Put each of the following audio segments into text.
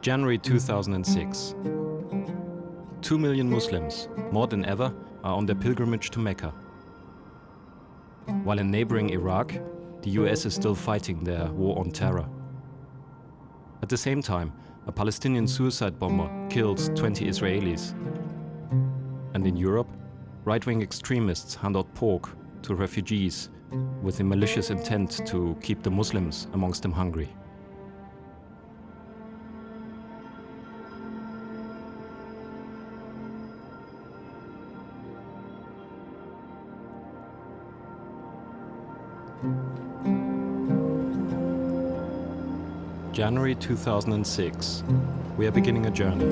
January 2006. 2 million Muslims, more than ever, are on their pilgrimage to Mecca. While in neighboring Iraq, the US is still fighting their war on terror. At the same time, a Palestinian suicide bomber kills 20 Israelis. And in Europe, right-wing extremists hand out pork to refugees with the malicious intent to keep the Muslims amongst them hungry. January 2006. We are beginning a journey.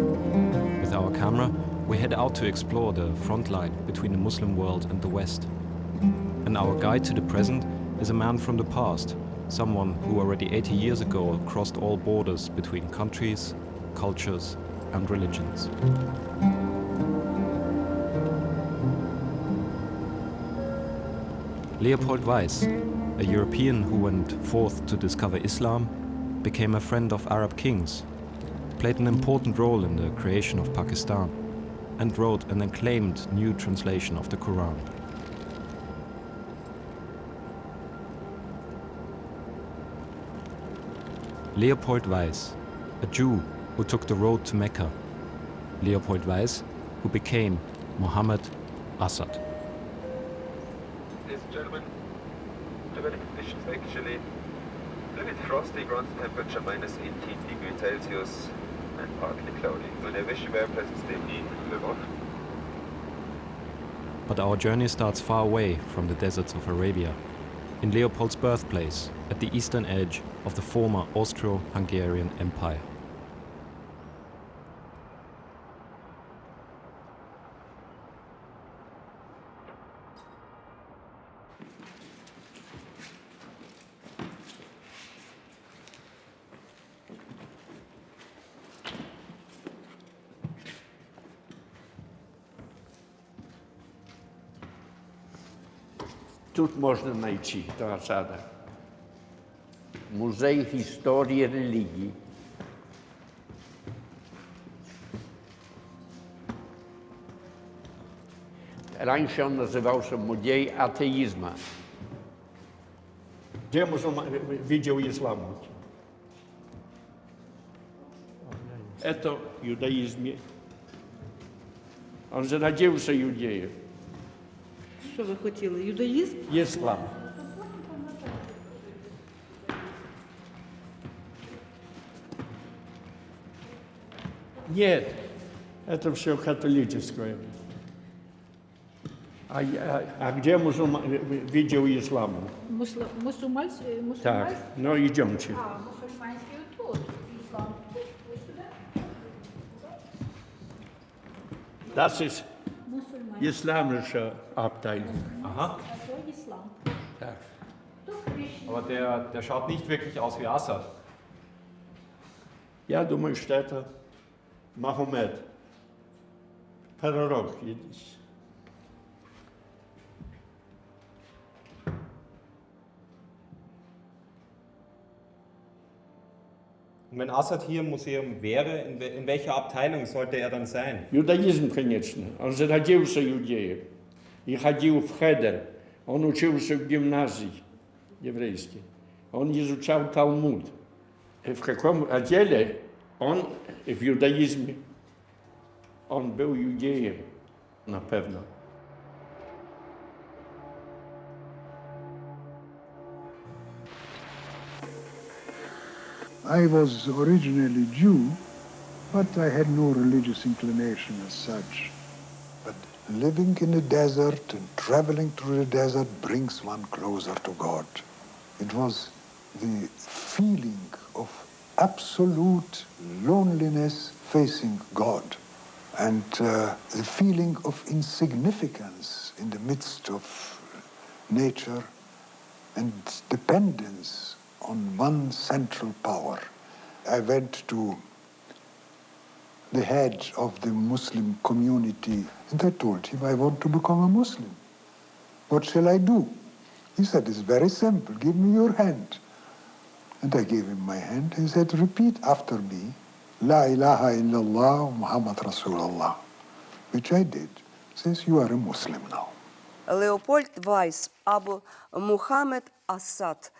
With our camera, we head out to explore the front line between the Muslim world and the West. And our guide to the present is a man from the past, someone who already 80 years ago crossed all borders between countries, cultures, and religions. Leopold Weiss, a European who went forth to discover Islam, became a friend of Arab kings, played an important role in the creation of Pakistan, and wrote an acclaimed new translation of the Quran. Leopold Weiss, a Jew who took the road to Mecca. Leopold Weiss, who became Muhammad Asad. Ladies and gentlemen, the weather conditions actually a little bit frosty, ground temperature minus 18 degrees Celsius and partly cloudy. And I wish you a very pleasant stay in Lvov. But our journey starts far away from the deserts of Arabia, in Leopold's birthplace, at the eastern edge of the former Austro-Hungarian Empire. Тут можна знайти до Асада. Музей історії релігії. Раніше він називався музей атеїзму. Где мусульман видел ислам? Это юдаизм. Он зародился юдеем. Що ви хотіли? Юдаїзм? Ислам. Нет. Это все католическое. А где мусульман видел ислам? Мусульманський? Так, ну идемте. А, мусульманський тут. Іслам тут. Ось сюди. Das ist Мусульманський. islamische Abteilung. Aha, А то іслам. Так. Тут хрещення. aber der schaut nicht wirklich aus wie Assad. Я думаю, что это Мухаммед. Пророк. Und wenn Assad hier im Museum wäre, in welcher Abteilung sollte er dann sein? Юдаизм, конечно. Он зародился иудеем и ходил в хедер. Он учился в гимназии еврейской. Он изучал Талмуд. И в каком отделе он в иудаизме? Он был иудеем, напевно. I was originally Jew, but I had no religious inclination as such. But living in a desert and traveling through the desert brings one closer to God. It was the feeling of absolute loneliness facing God and the feeling of insignificance in the midst of nature and dependence on one central power. I went to the head of the Muslim community and I told him I want to become a Muslim. What shall I do? He said, it's very simple. Give me your hand. And I gave him my hand. He said, repeat after me, La ilaha illallah Muhammad Rasulullah, which I did. Says, you are a Muslim now. Leopold Weiss або Мухаммед Асад.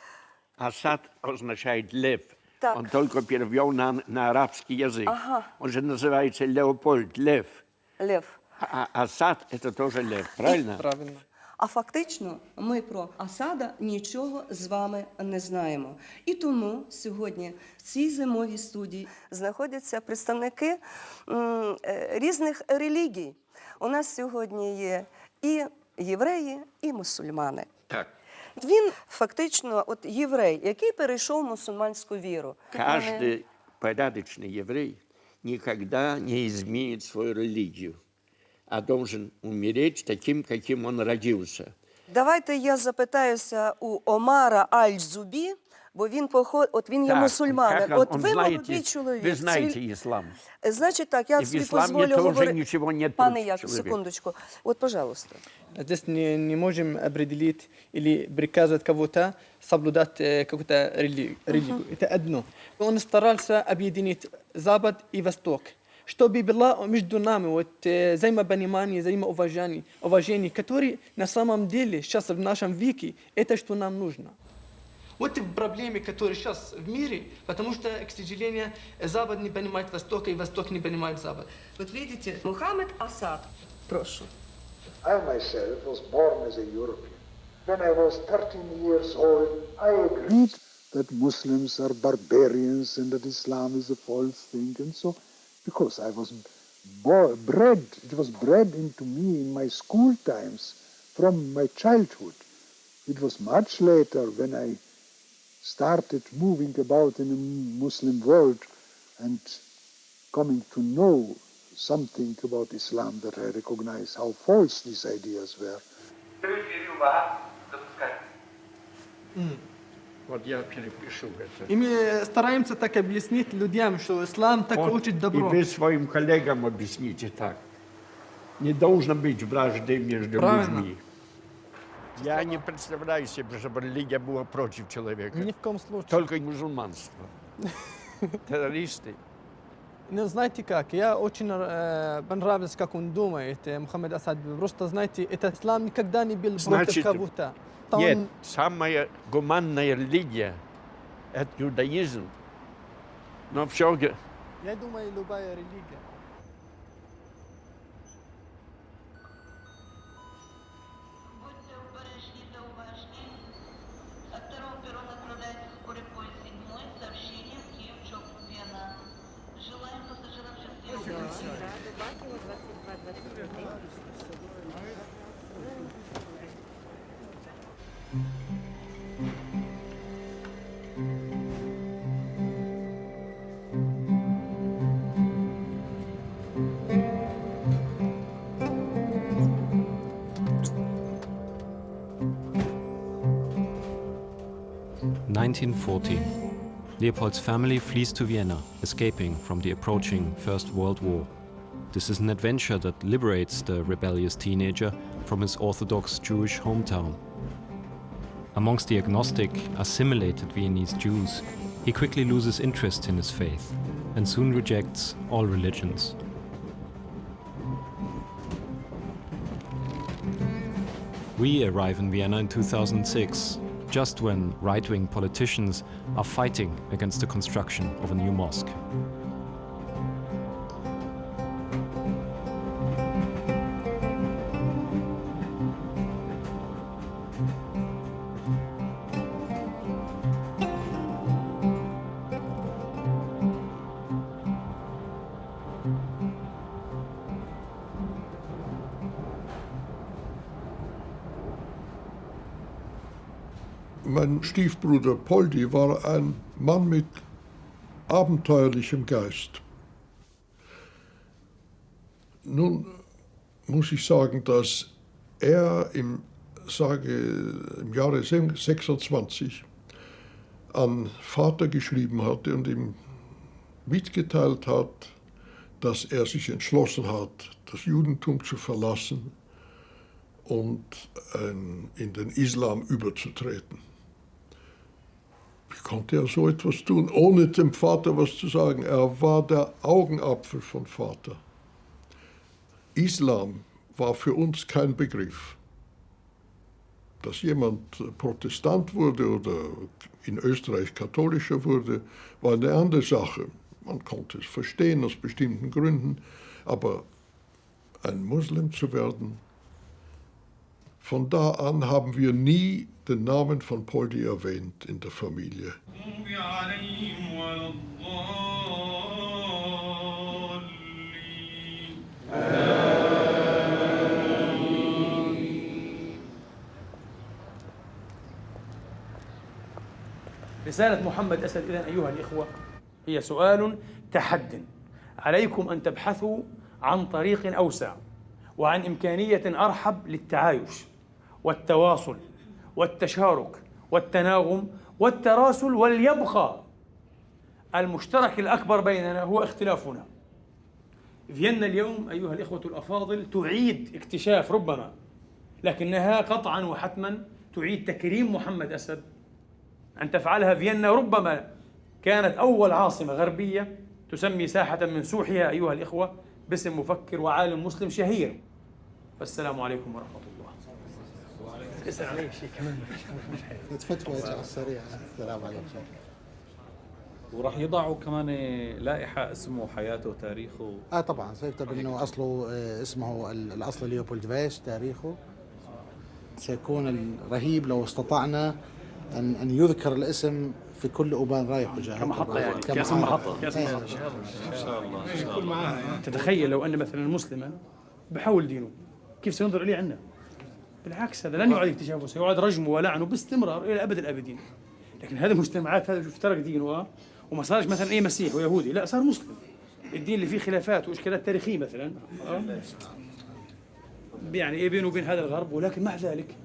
Асад означает лев. Так. Он только перевел на арабский язык. Ага. Он же называется Леопольд, лев. Лев. А Асад – это тоже лев, правильно? Правильно. А фактично ми про Асада нічого з вами не знаємо. І тому сьогодні в цій зимовій студії знаходяться представники різних релігій. У нас сьогодні є і євреї, і мусульмани. Так. Він фактично от єврей, який перейшов мусульманську віру. Каждый порядочный еврей никогда не изменит свою религию, а должен умереть таким, каким он родился. Давайте я запитаюся у Омара Аль-Зубі, бо він він є Так, мусульманин. как От он ви знаете, молодий чоловік. вы знаете ислам. Значить так, я И в собі исламе дозволю тоже говорити. ничего нет Пане против Яков, человека. секундочку. От, пожалуйста. Здесь не можем определить или приказывать кого-то соблюдать какую-то религию. Это одно. Он старался объединить Запад и Восток, чтобы было между нами взаимопонимание, взаимоуважение, которое на самом деле сейчас в нашем веке, это что нам нужно. Вот и проблемы, которые сейчас в мире, потому что, к сожалению, Запад не понимает Востока, и Восток не понимает Запад. Вот видите, Мухаммед Асад. Прошу. I myself was born as a European. When I was 13 years old, I agreed that Muslims are barbarians and that Islam is a false thing. And so, because I was bred, it was bred into me in my school times from my childhood. It was much later when I started moving about in a Muslim world and coming to know something about Islam that I recognize how false these ideas were. Вот я перепишу это. И мы стараемся так объяснить людям, что ислам так учит добро. И вы своим коллегам объясните так. Не должно быть вражды между людьми. Я не представляю себе, чтобы религия была против человека. Ни в коем случае. Только мусульманство. Террористы. Ну, знаете как, я очень понравился, как он думает, Мухаммед Асад. Просто, знаете, этот ислам никогда не был против кого-то. Нет, самая гуманная религия – это иудаизм. Но все... Я думаю, любая религия. Будьте обережні та уважні. От второго перрона отправляется скорый поезд 7 с сообщением Киев-Чоп-Вена. Желаем пассажирам счастливого. Leopold's family flees to Vienna, escaping from the approaching First World War. This is an adventure that liberates the rebellious teenager from his Orthodox Jewish hometown. Amongst the agnostic, assimilated Viennese Jews, he quickly loses interest in his faith and soon rejects all religions. We arrive in Vienna in 2006, just when right-wing politicians are fighting against the construction of a new mosque. Mein Stiefbruder Poldi war ein Mann mit abenteuerlichem Geist. Nun muss ich sagen, dass er im Jahre 26 an Vater geschrieben hatte und ihm mitgeteilt hat, dass er sich entschlossen hat, das Judentum zu verlassen und in den Islam überzutreten. Wie konnte er so etwas tun, ohne dem Vater was zu sagen? Er war der Augenapfel von Vater. Islam war für uns kein Begriff. Dass jemand Protestant wurde oder in Österreich katholischer wurde, war eine andere Sache. Man konnte es verstehen aus bestimmten Gründen, aber ein Muslim zu werden, von da an haben wir nie den Namen von Poldi erwähnt in der Familie. رسالة محمد أسد إذن أيها الإخوة هي سؤال تحد عليكم أن تبحثوا عن طريق أوسع وعن إمكانية أرحب للتعايش والتواصل والتشارك والتناغم والتراسل، وليبقى المشترك الأكبر بيننا هو اختلافنا. فيينا اليوم أيها الإخوة الأفاضل تعيد اكتشاف ربما، لكنها قطعا وحتما تعيد تكريم محمد أسد. أن تفعلها فيينا ربما كانت أول عاصمة غربية تسمي ساحة من سوحها أيها الإخوة باسم مفكر وعالم مسلم شهير. والسلام عليكم ورحمة الله. اسأل علي شيء كمان. فتوى على السريع. السلام عليكم. وراح يضعوا كمان لائحة اسمه حياته وتاريخه. طبعا سيكتب انه اصله اسمه الاصل ليوبولد فايس، تاريخه سيكون رهيب لو استطعنا ان يذكر الاسم في كل أوبان رايح وجاي كمحطة، يعني كاسم محطة. إن شاء الله. يكون معاه. تتخيل لو أن مثلا مسلما بحول دينه كيف سينظر إليه عنا؟ بالعكس، هذا لن يعد اكتشافه، سيعاد رجمه ولعنه باستمرار إلى أبد الآبدين. لكن هذه المجتمعات، هذا افترق دينه وما صارش مثلا أي مسيح ويهودي، لا صار مسلم. الدين اللي فيه خلافات وإشكالات تاريخية مثلا يعني إيه بينه وبين هذا الغرب، ولكن مع ذلك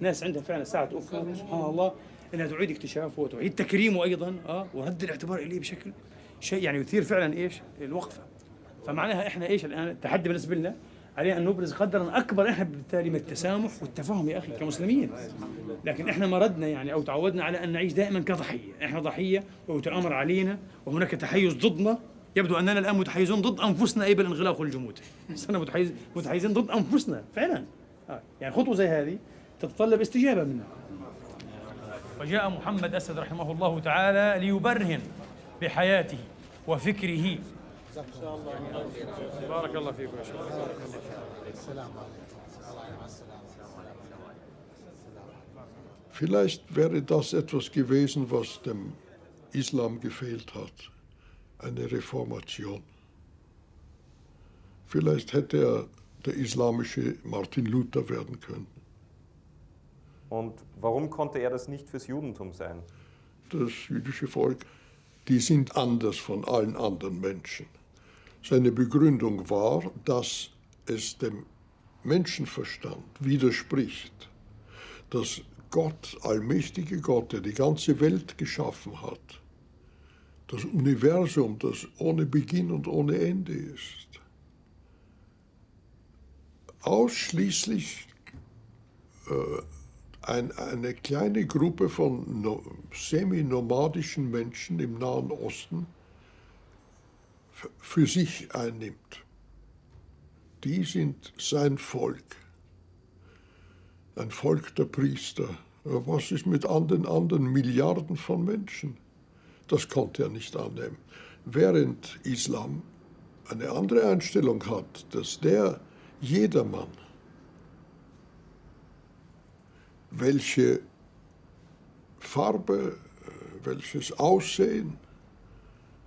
ناس عندها فعلا ساعة أفق سبحان الله انها تعيد اكتشافه وتعيد تكريمه ايضا ورد الاعتبار اليه بشكل شيء يعني يثير فعلا ايش الوقفه. فمعناها احنا ايش الان التحدي بالنسبه لنا علينا ان نبرز قدرا اكبر احنا بالتالي من التسامح والتفاهم يا اخي كمسلمين. لكن احنا مردنا يعني او تعودنا على ان نعيش دائما كضحيه، احنا ضحيه ويتامر علينا وهناك تحيز ضدنا. يبدو اننا الان متحيزون ضد انفسنا اي بالانغلاق والجمود. صرنا متحيزين ضد انفسنا فعلا. يعني خطوه زي هذه تتطلب استجابه منا. وجاء محمد أسد رحمه الله تعالى ليبرهن بحياته وفكره. بارك الله فيكم يا شيخ. السلام Vielleicht wäre das etwas gewesen, was dem Islam gefehlt hat, eine Reformation. Vielleicht hätte er der islamische Martin Luther werden können. Und warum konnte er das nicht fürs Judentum sein? Das jüdische Volk, die sind anders von allen anderen Menschen. Seine Begründung war, dass es dem Menschenverstand widerspricht, dass Gott, allmächtige Gott, der die ganze Welt geschaffen hat, das Universum, das ohne Beginn und ohne Ende ist, ausschließlich eine kleine Gruppe von semi-nomadischen Menschen im Nahen Osten für sich einnimmt. Die sind sein Volk, ein Volk der Priester. Was ist mit all den anderen Milliarden von Menschen? Das konnte er nicht annehmen. Während Islam eine andere Einstellung hat, dass jedermann, welche Farbe, welches Aussehen,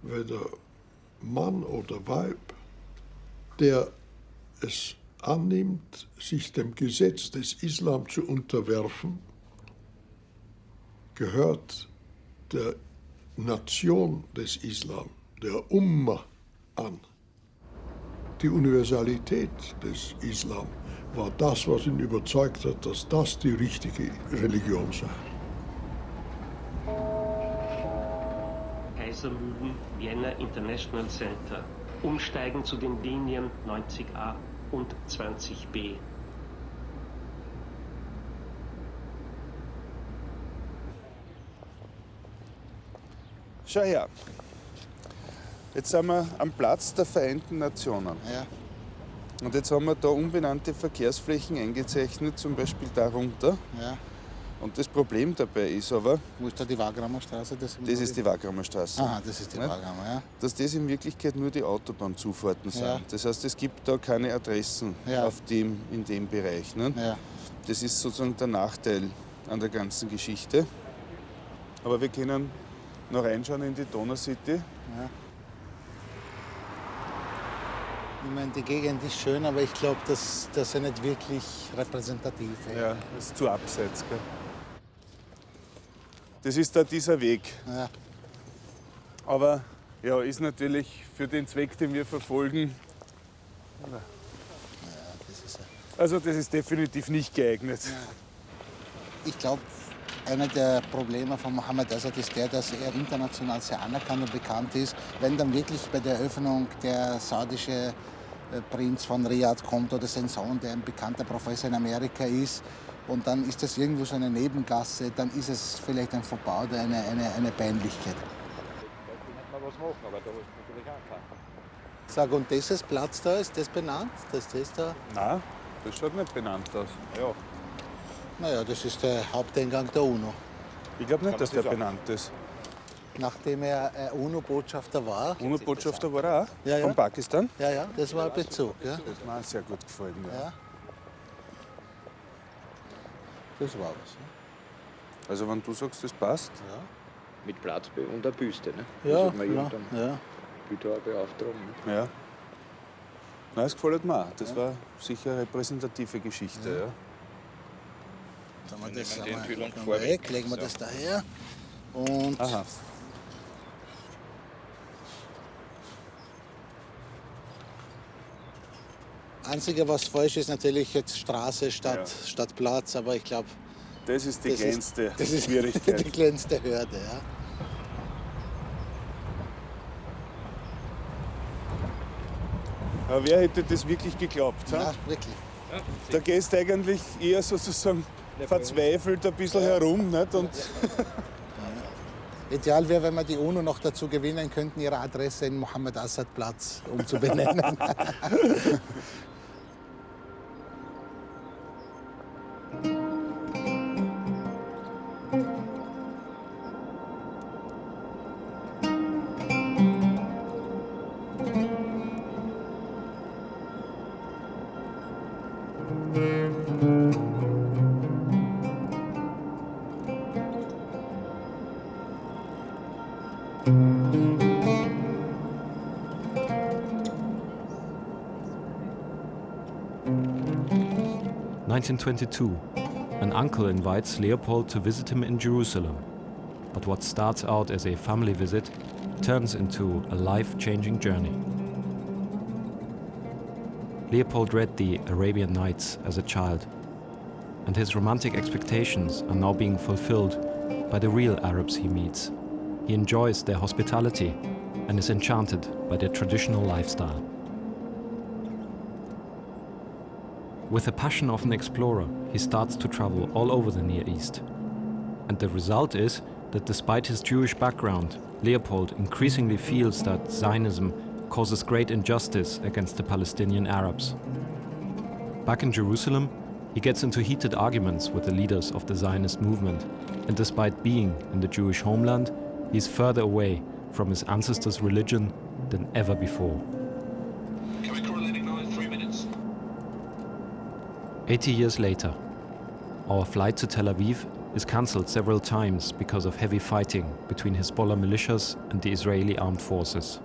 weder Mann oder Weib, der es annimmt, sich dem Gesetz des Islam zu unterwerfen, gehört der Nation des Islam, der Umma, an. Die Universalität des Islam war das, was ihn überzeugt hat, dass das die richtige Religion sei. Kaisermühlen, Vienna International Center. Umsteigen zu den Linien 90a und 20b. Schau her. Jetzt sind wir am Platz der Vereinten Nationen. Ja. Und jetzt haben wir da unbenannte Verkehrsflächen eingezeichnet, zum Beispiel darunter. Ja. Und das Problem dabei ist aber... Wo ist da die Wagramer Straße? Das ist die Wagramer Straße. Aha, das ist die Wagramer, ja. Dass das in Wirklichkeit nur die Autobahnzufahrten sind. Ja. Das heißt, es gibt da keine Adressen in dem Bereich. Ne? Ja. Das ist sozusagen der Nachteil an der ganzen Geschichte. Aber wir können noch reinschauen in die Donauscity. Ja. Ich meine, die Gegend ist schön, aber ich glaube, das ist nicht wirklich repräsentativ. Ja, das ist zu abseits. Gell? Das ist da dieser Weg. Ja. Aber ja, ist natürlich für den Zweck, den wir verfolgen, also das ist definitiv nicht geeignet. Ja. Ich glaube, einer der Probleme von Muhammad Asad ist der, dass er international sehr anerkannt und bekannt ist. Wenn dann wirklich bei der Eröffnung der saudische Prinz von Riyadh kommt oder sein Sohn, der ein bekannter Professor in Amerika ist, und dann ist das irgendwo so eine Nebengasse, dann ist es vielleicht ein Fauxpas oder eine Peinlichkeit. Sag, und dieses Platz da, ist das benannt? Das da? Nein, das schaut nicht benannt aus. Ja. Naja, das ist der Haupteingang der UNO. Ich glaube nicht, dass der benannt ist. Nachdem er UNO-Botschafter war. UNO-Botschafter war er auch? Ja, ja. Von Pakistan? Ja, ja, das war ein Bezug. Ja. Das hat mir auch sehr gut gefallen. Ja. Das war was. Also wenn du sagst, das passt? Ja. Mit Platz und der Büste, ne? Ja, das ja. Bildhauer beauftragen. Ne? Ja. Nein, das gefällt mir auch. Das war sicher eine repräsentative Geschichte. Ja. Dann das weg, legen wir das daher. Und aha. Einzige, was falsch ist, natürlich jetzt Straße statt Platz, aber ich glaube, das ist die kleinste Schwierigkeit. Schwierigkeit. Die kleinste Hürde, ja. Aber wer hätte das wirklich geglaubt? Ja, wirklich. Da gehst du eigentlich eher sozusagen verzweifelt ein bisschen herum. Nicht? Und Ideal wäre, wenn wir die UNO noch dazu gewinnen könnten, ihre Adresse in Muhammad Asad Platz umzubenennen. 1922, an uncle invites Leopold to visit him in Jerusalem. But what starts out as a family visit turns into a life-changing journey. Leopold read the Arabian Nights as a child, and his romantic expectations are now being fulfilled by the real Arabs he meets. He enjoys their hospitality and is enchanted by their traditional lifestyle. With the passion of an explorer, he starts to travel all over the Near East. And the result is that despite his Jewish background, Leopold increasingly feels that Zionism causes great injustice against the Palestinian Arabs. Back in Jerusalem, he gets into heated arguments with the leaders of the Zionist movement, and despite being in the Jewish homeland, he is further away from his ancestors' religion than ever before. 80 years later, our flight to Tel Aviv is cancelled several times because of heavy fighting between Hezbollah militias and the Israeli armed forces.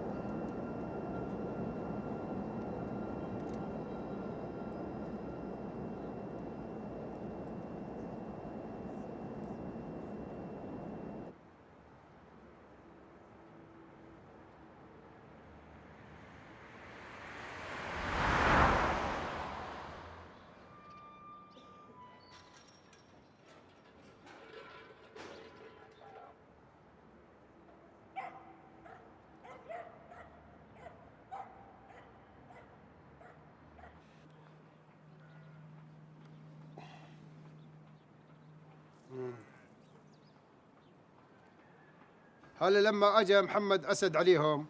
هلا لما اجى محمد اسد عليهم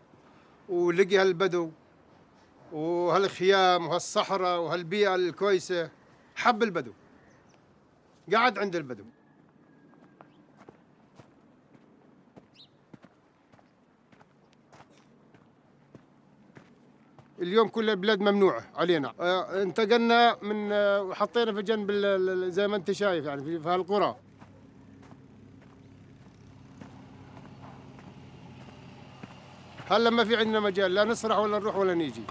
ولقي هالبدو وهالخيام وهالصحراء وهالبيئة الكويسة، حب البدو، قعد عند البدو. اليوم كل البلاد ممنوعة علينا، انتقلنا من وحطينا في جنب زي ما انت شايف يعني في هالقرى. هلا ما في عندنا مجال لا نسرح ولا نروح ولا نيجي.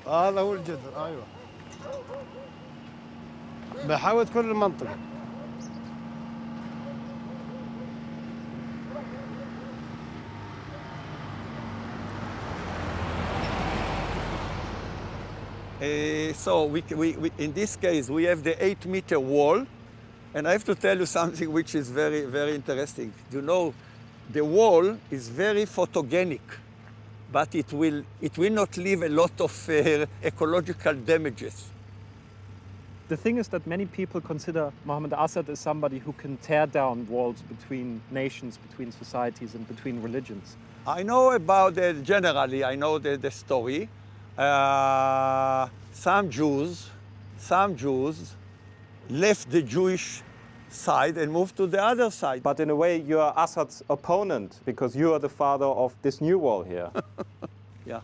هذا هو الجذر. ايوه بحاول كل المنطقة. So in this case, we have the 8-meter wall. And I have to tell you something which is very, very interesting. You know, the wall is very photogenic, but it will not leave a lot of ecological damages. The thing is that many people consider Muhammad Asad as somebody who can tear down walls between nations, between societies, and between religions. I know about generally, I know the story. Some Jews left the Jewish side and moved to the other side. But in a way, you are Assad's opponent because you are the father of this new wall here. Yeah.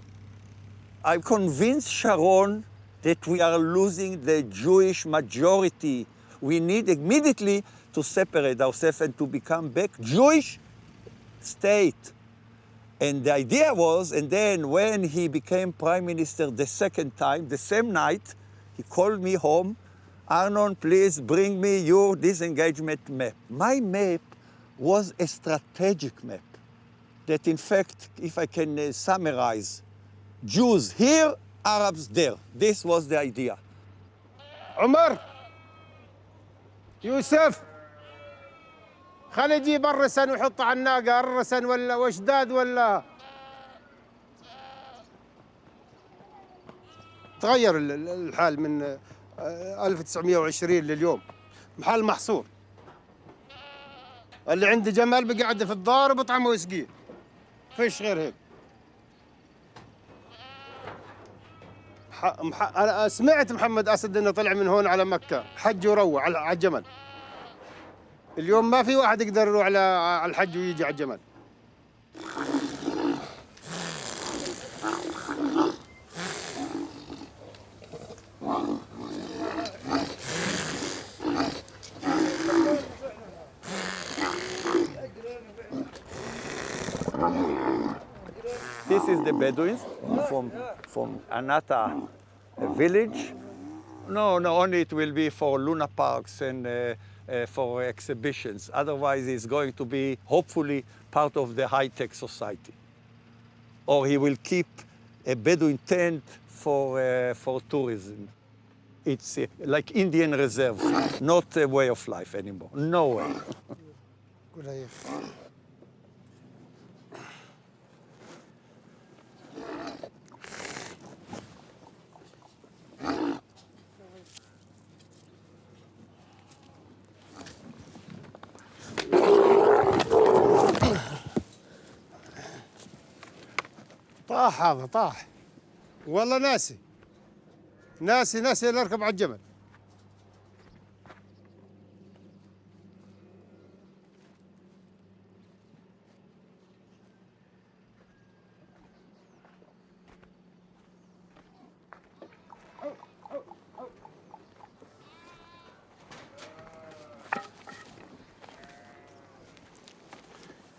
I convinced Sharon that we are losing the Jewish majority. We need immediately to separate ourselves and to become back Jewish state. And the idea was, and then when he became prime minister the second time, the same night, he called me home, Arnon, please bring me your disengagement map. My map was a strategic map that, in fact, if I can summarize, Jews here, Arabs there. This was the idea. عمر يوسف خلي يجيب الرسن ويحط على الناقة الرسن ولا وشداد ولا تغير الحال من 1920 لليوم. محل محصور، اللي عنده جمال بقعده في الدار وبطعمه ويسقيه، فيش غير هيك. أنا سمعت محمد أسد إنه طلع من هون على مكة حج وروع على الجمل. اليوم ما في واحد يقدر يروح على الحج ويجي على الجمل. This is the Bedouins from Anata village. No, only it will be for Luna parks and for exhibitions. Otherwise, it's going to be, hopefully, part of the high-tech society. Or he will keep a Bedouin tent for tourism. It's like Indian reserve, not a way of life anymore. No way. طاح هذا طاح والله ناسي اللي اركب على الجمل.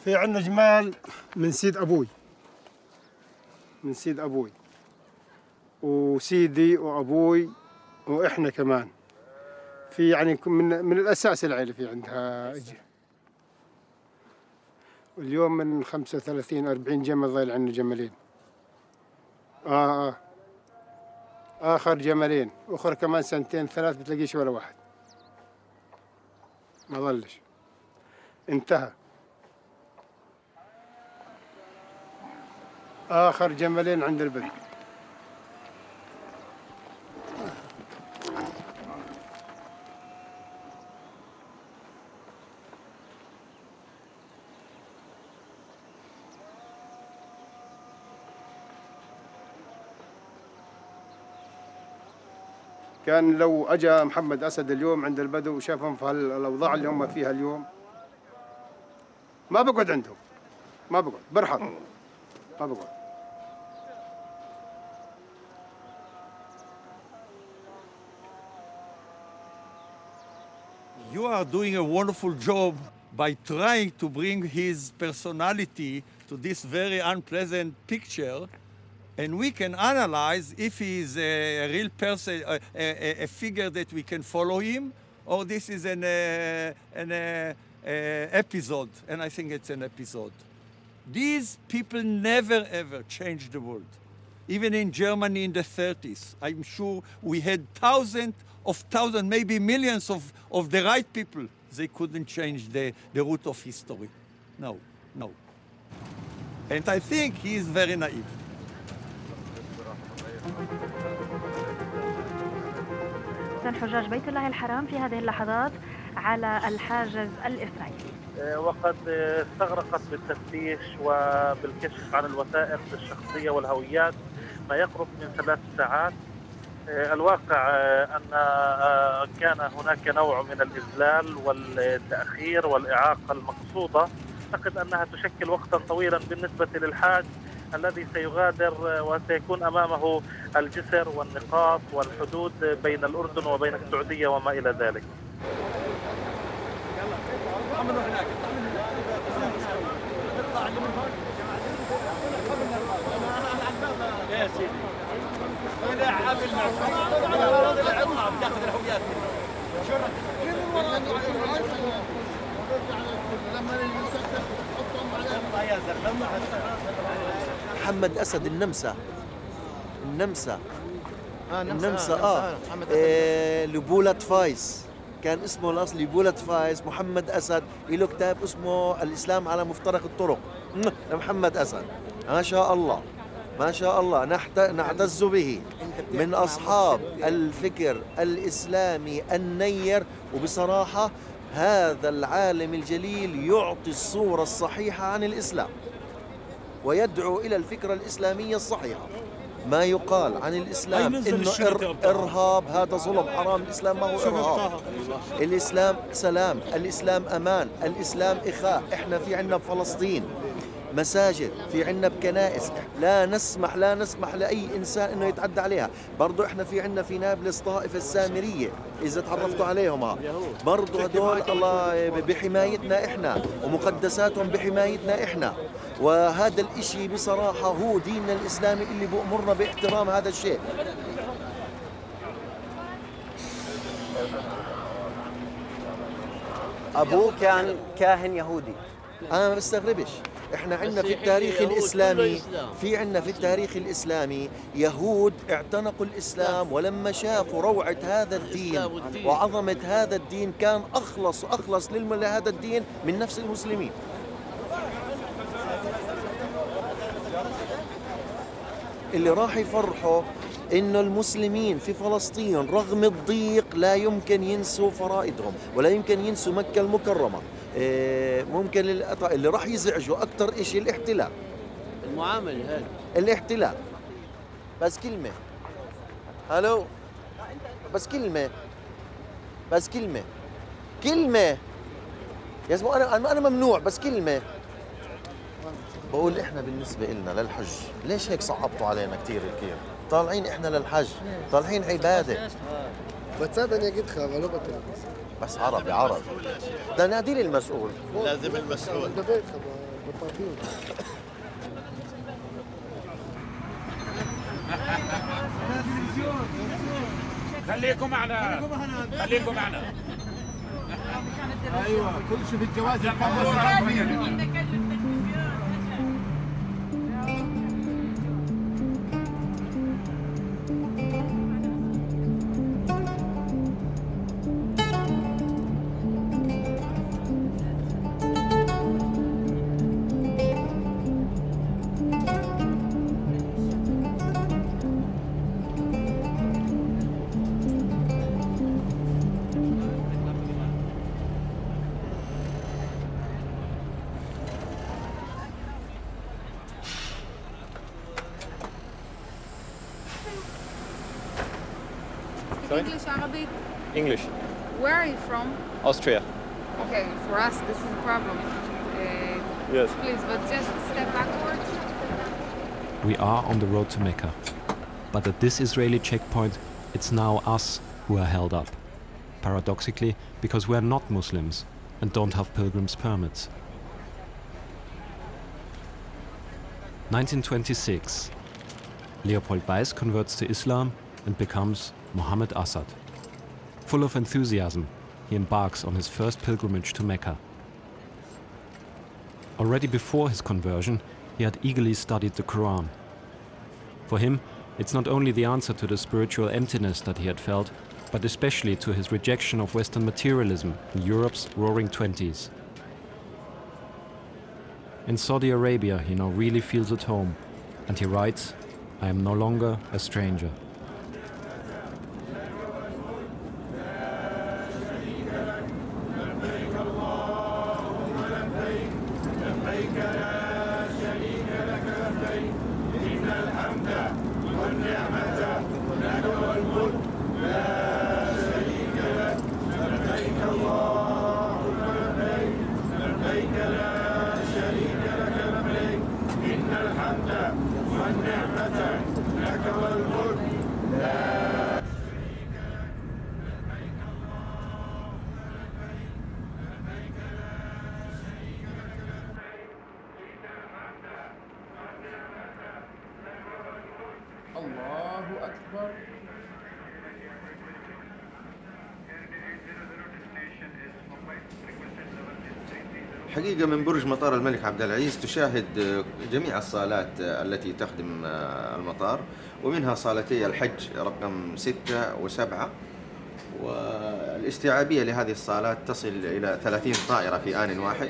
في عندنا جمال من سيد أبوي وسيدي وأبوي وإحنا كمان في يعني من الأساس العائلة في عندها واليوم من 35-40 جمل ضايل عندنا جملين. آخر جملين أخر كمان 2-3 بتلاقيش ولا واحد، ما ظلش، انتهى. آخر جملين عند البدو. كان لو أجا محمد أسد اليوم عند البدو وشافهم في الأوضاع اللي هم فيها اليوم ما بقعد عندهم، ما بقعد، برحض، ما بقعد. You are doing a wonderful job by trying to bring his personality to this very unpleasant picture, and we can analyze if he is a real person, a figure that we can follow him, or this is an episode, and I think it's an episode. These people never ever changed the world. Even in Germany in the 30s, I'm sure we had thousands, maybe millions of the right people. They couldn't change the root of history. No, no. And I think he is very naive. حجاج بيت الله الحرام في هذه اللحظات على الحاجز الإسرائيلي. وقد استغرقت بالتفتيش وبالكشف عن الوثائق الشخصية والهويات ما يقرب من 3 ساعات. الواقع أن كان هناك نوع من الإذلال والتأخير والإعاقة المقصودة. أعتقد أنها تشكل وقتا طويلا بالنسبة للحاج الذي سيغادر وسيكون أمامه الجسر والنقاط والحدود بين الأردن وبين السعودية وما إلى ذلك. يا سيدي محمد أسد النمسا لبولت فايس كان اسمه الأصلي بولت فايس. محمد أسد له كتاب اسمه الإسلام على مفترق الطرق. محمد أسد ما شاء الله ما شاء الله نعتز به من أصحاب الفكر الإسلامي النير. وبصراحة هذا العالم الجليل يعطي الصورة الصحيحة عن الإسلام ويدعو إلى الفكرة الإسلامية الصحيحة. ما يقال عن الإسلام إنه إرهاب هذا ظلم حرام. الإسلام ما هو إرهاب. الإسلام سلام، الإسلام أمان، الإسلام إخاء. إحنا في عنا بفلسطين مساجد، في عنا بكنائس، لا نسمح لأي إنسان إنه يتعدى عليها. برضو إحنا في عنا في نابلس طائفة السامرية إذا تعرفتوا عليهم برضو هدول الله بحمايتنا إحنا ومقدساتهم بحمايتنا إحنا. وهذا الإشي بصراحة هو ديننا الإسلامي اللي بأمرنا باحترام هذا الشيء. أبوه كان كاهن يهودي. أنا ما بستغربش. احنا عندنا في التاريخ الإسلامي في التاريخ الإسلامي يهود اعتنقوا الإسلام، ولما شافوا روعة هذا الدين وعظمة هذا الدين كان أخلص لهذا الدين من نفس المسلمين. اللي راح يفرحوا إنه المسلمين في فلسطين رغم الضيق لا يمكن ينسوا فرائضهم ولا يمكن ينسوا مكة المكرمة. ممكن اللي راح يزعجوا أكثر إشي الاحتلال، المعاملة هذا الاحتلال. بس كلمة هلو، بس كلمة يا زلمة. أنا ممنوع، بس كلمة بقول. إحنا بالنسبة لنا للحج ليش هيك صعبتوا علينا كتير؟ طالعين إحنا للحج، طالعين عبادة. بتصدقني قد خاغلوا بس عربي ده نادي لي المسؤول. لازم المسؤول. خليكم معنا. ايوه كل شيء في الجواز Sorry? English, Arabic? English. Where are you from? Austria. Okay, for us this is a problem. Yes. Please, but just step backwards. We are on the road to Mecca. But at this Israeli checkpoint, it's now us who are held up. Paradoxically, because we're not Muslims and don't have pilgrims' permits. 1926. Leopold Weiss converts to Islam and becomes Muhammad Asad. Full of enthusiasm, he embarks on his first pilgrimage to Mecca. Already before his conversion, he had eagerly studied the Quran. For him, it's not only the answer to the spiritual emptiness that he had felt, but especially to his rejection of Western materialism in Europe's roaring 20s. In Saudi Arabia, he now really feels at home, and he writes, "I am no longer a stranger." حقيقة من برج مطار الملك عبد العزيز تشاهد جميع الصالات التي تخدم المطار، ومنها صالتي الحج رقم 6 و7، والاستيعابية لهذه الصالات تصل إلى 30 طائرة في آن واحد.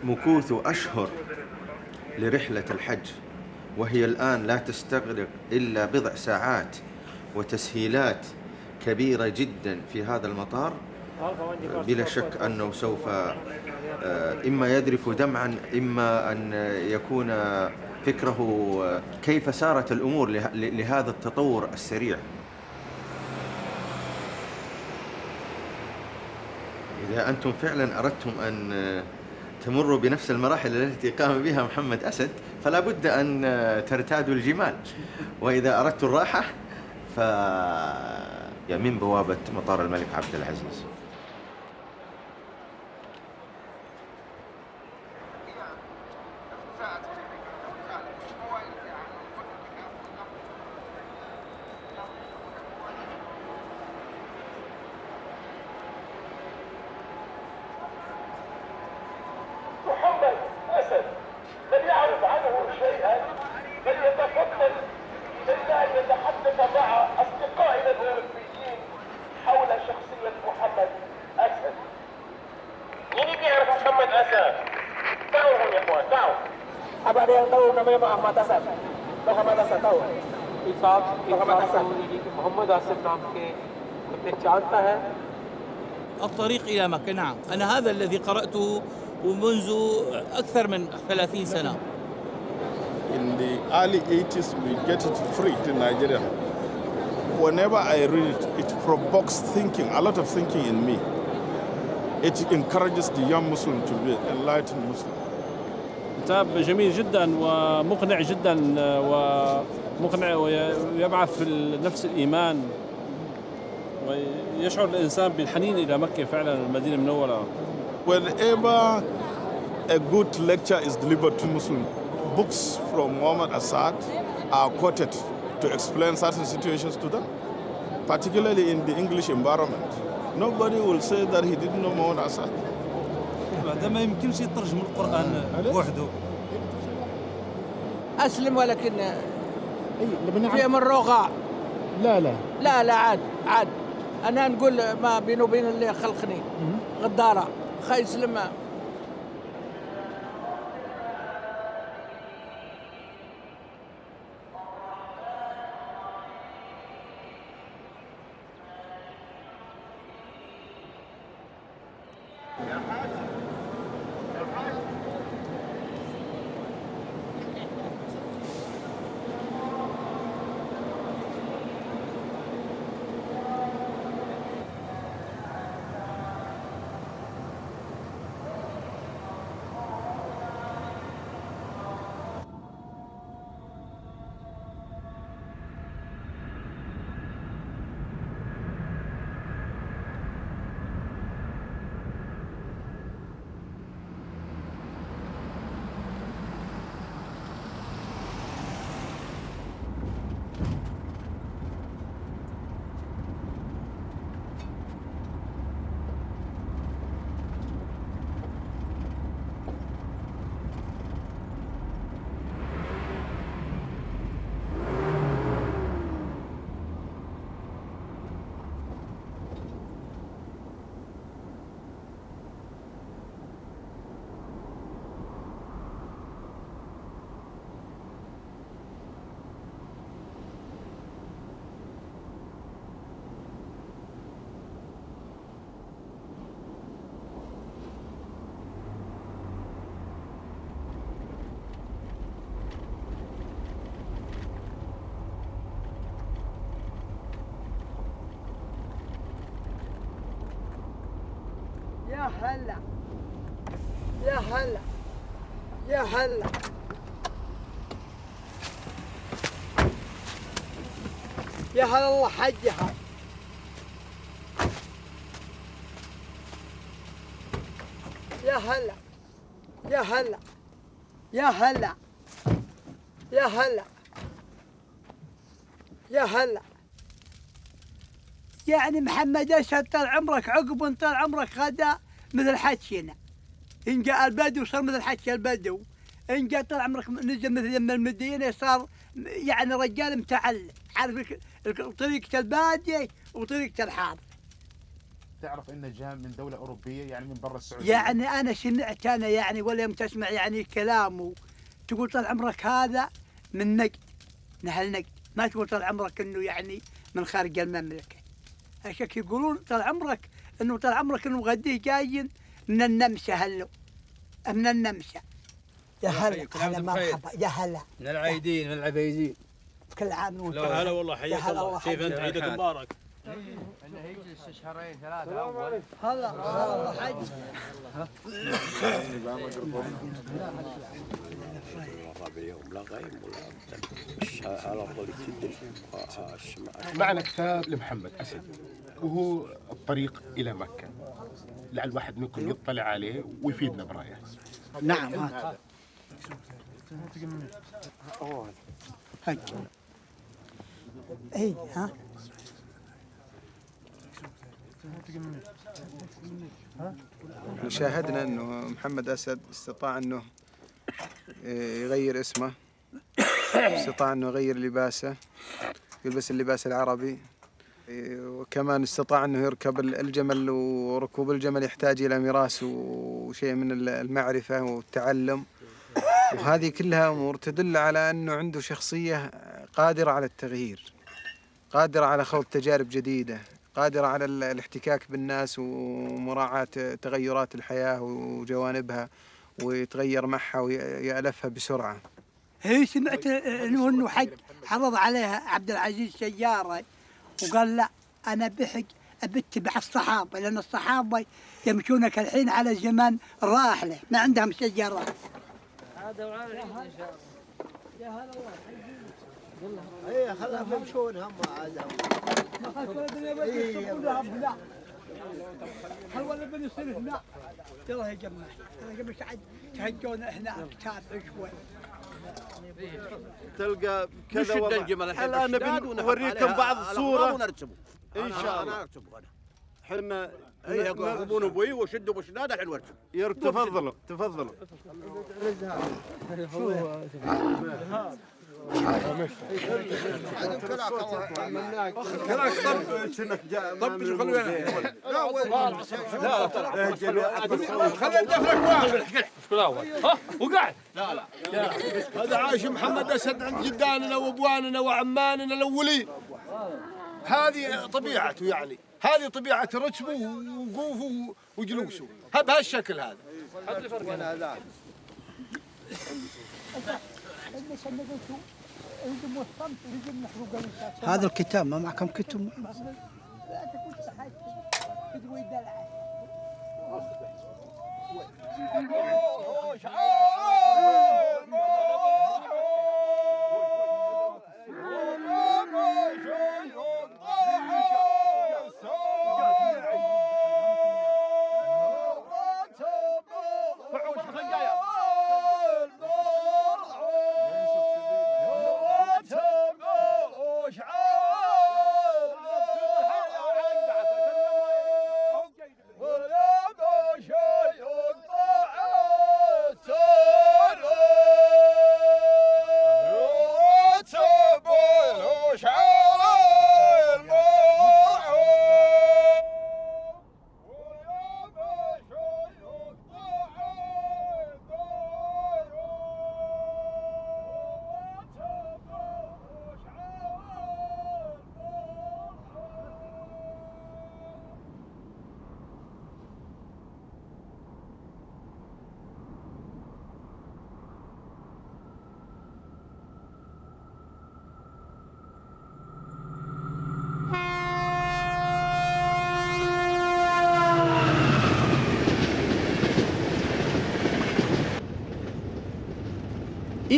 مكوث أشهر لرحلة الحج، وهي الآن لا تستغرق إلا بضع ساعات، وتسهيلات كبيرة جدا في هذا المطار. بلا شك أنه سوف إما يذرف دمعا، إما أن يكون فكره كيف سارت الأمور لهذا التطور السريع. إذا أنتم فعلا أردتم أن تمروا بنفس المراحل التي قام بها محمد أسد، فلا بد أن ترتادوا الجمال، وإذا أردتم الراحة من بوابة مطار الملك عبد العزيز. محمد أسد من يعرف عنه شيئا فليتفضل إلا أن يتحدث مع أصدقائنا الأوروبيين حول شخصية محمد أسد. مين يعرف محمد أسد؟ تعالوا يا إخوان تعالوا. Apa ada yang tahu namanya Muhammad Asad? Muhammad Asad tahu? محمد أسد नाम के कुछ जानता है? الطريق إلى مكة، نعم، أنا هذا الذي قرأته ومنذ أكثر من 30 سنة. In the early 80s, we get it free in Nigeria. Whenever I read it, it provokes thinking, a lot of thinking in me. It encourages the young Muslim to be enlightened Muslim. كتاب جميل جدا ومقنع جدا ومقنع ويبعث في نفس الإيمان، ويشعر الإنسان بالحنين إلى مكة فعلا المدينة المنورة. Whenever a good lecture is delivered to Muslims, books from Muhammad Asad are quoted to explain certain situations to them, particularly in the English environment. Nobody will say that he didn't know Muhammad Asad. هذا ما يمكنش يترجم القرآن وحده. أسلم ولكن في أمر روغا. لا عاد أنا نقول ما بينه وبين اللي خلقني غدارة خي يسلم. يا هلا يا هلا يا هلا يا هلا الله حجها يا هلا يا هلا يا هلا يا هلا يا هلا. يعني محمد أسد طال عمرك عقب طال عمرك غدا مثل حكينا، إن جاء البدو صار مثل حكي البدو، إن جاء طال عمرك نزل مثل يم المدينة صار يعني رجال متعلم، عارف طريقة البادية وطريقة الحاضر. تعرف انه جاء من دولة أوروبية يعني من برا السعودية؟ يعني أنا سمعت أنا يعني ولا يوم تسمع يعني كلامه تقول طال عمرك هذا من نجد، نهل نجد، ما تقول طال عمرك إنه يعني من خارج المملكة. هشك يقولون طال عمرك إنه طال عمرك إنه غديه جايين من النمسا. هلو من النمسا. يا هلا هلا مرحبا يا هلا. من العايدين من العبيدين. كل عام وانت لا هلا والله حياك الله. كيف انت؟ عيدك مبارك. انه يجلس شهرين ثلاثة اول. هلا الله حج. لا غيم ولا معنا كتاب لمحمد أسد وهو الطريق إلى مكة، لعل واحد منكم يطلع عليه ويفيدنا برأيه. نعم هذا. هاي. اي ها. شاهدنا انه محمد اسد استطاع انه يغير اسمه، استطاع انه يغير لباسه، يلبس اللباس العربي، وكمان استطاع انه يركب الجمل، وركوب الجمل يحتاج الى ميراث وشيء من المعرفة والتعلم، وهذه كلها امور تدل على انه عنده شخصية قادرة على التغيير، قادرة على خوض تجارب جديدة، قادرة على الاحتكاك بالناس ومراعاة تغيرات الحياة وجوانبها ويتغير معها ويألفها بسرعة. هي سمعت انه حج حرض عليها عبد العزيز سيارة وقال لا انا بحج ابتبع الصحابة، لان الصحابة يمشون كالحين على زمان راحلة ما عندهم سيارات. هذا وعارف ان شاء الله. يا هلا والله. ايه خلاهم يمشون هم عاد. ما خلوا الدنيا يقولوا هنا. هل ولا بني يصير هنا؟ يلا يا جماعة، يا جماعة تهجون هنا كتاب شوي. تلقى كذا وضع. الآن بنوريكم بعض الصورة ونرتبه. إن شاء الله. أنا أرتبه أنا. حنا يقربون أبوي وشدوا بشناد الحين ورتبوا. تفضلوا تفضلوا. طب شو خلوا خلي الدفرك واحد. ها وقعد. لا هذا عايش محمد أسد عند جداننا وابواننا وعماننا الأولين. هذه طبيعته يعني، هذه طبيعة رتبه ووقوفه وجلوسه بهالشكل هذا. هذا الكتاب ما معكم كتب؟ شيء طاعته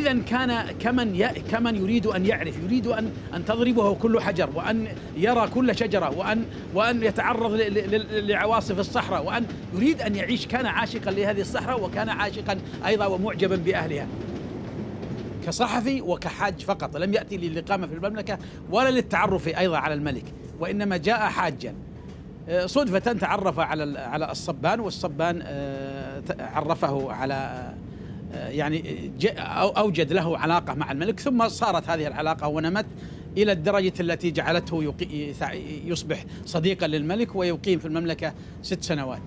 إذا كان كمن يريد أن يعرف، يريد أن تضربه كل حجر، وأن يرى كل شجرة، وأن يتعرض لعواصف الصحراء، وأن يريد أن يعيش. كان عاشقا لهذه الصحراء، وكان عاشقا أيضا ومعجبا بأهلها كصحفي وكحاج فقط. لم يأتي للإقامة في المملكة ولا للتعرف أيضا على الملك، وإنما جاء حاجا. صدفة تعرف على الصبان، والصبان عرفه على يعني أوجد له علاقة مع الملك، ثم صارت هذه العلاقة ونمت إلى الدرجة التي جعلته يصبح صديقا للملك ويقيم في المملكة 6 سنوات.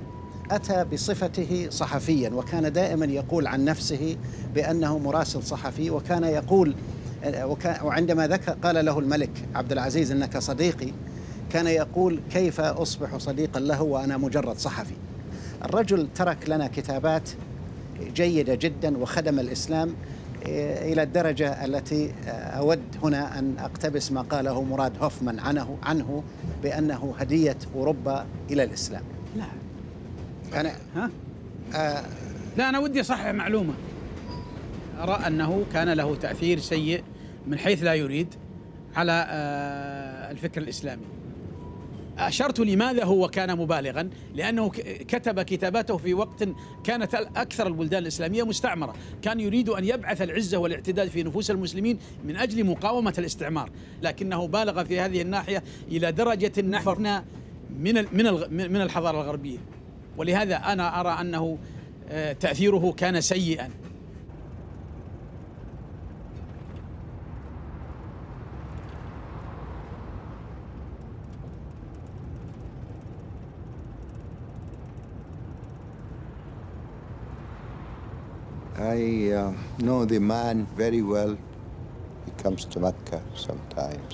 أتى بصفته صحفيا، وكان دائما يقول عن نفسه بأنه مراسل صحفي، وكان يقول وعندما قال له الملك عبد العزيز إنك صديقي، كان يقول كيف أصبح صديقا له وأنا مجرد صحفي. الرجل ترك لنا كتابات جيدة جدا وخدم الإسلام إلى الدرجة التي أود هنا أن أقتبس ما قاله مراد هوفمان عنه بأنه هدية أوروبا إلى الإسلام. لا أنا لا أنا ودي أصحح معلومة. أرى أنه كان له تأثير سيء من حيث لا يريد على الفكر الإسلامي. أشرت لماذا هو كان مبالغا، لأنه كتب كتاباته في وقت كانت أكثر البلدان الإسلامية مستعمرة، كان يريد أن يبعث العزة والاعتداد في نفوس المسلمين من أجل مقاومة الاستعمار، لكنه بالغ في هذه الناحية إلى درجة نحرنا من الحضارة الغربية، ولهذا أنا أرى أنه تأثيره كان سيئا. I know the man very well. He comes to Mecca sometimes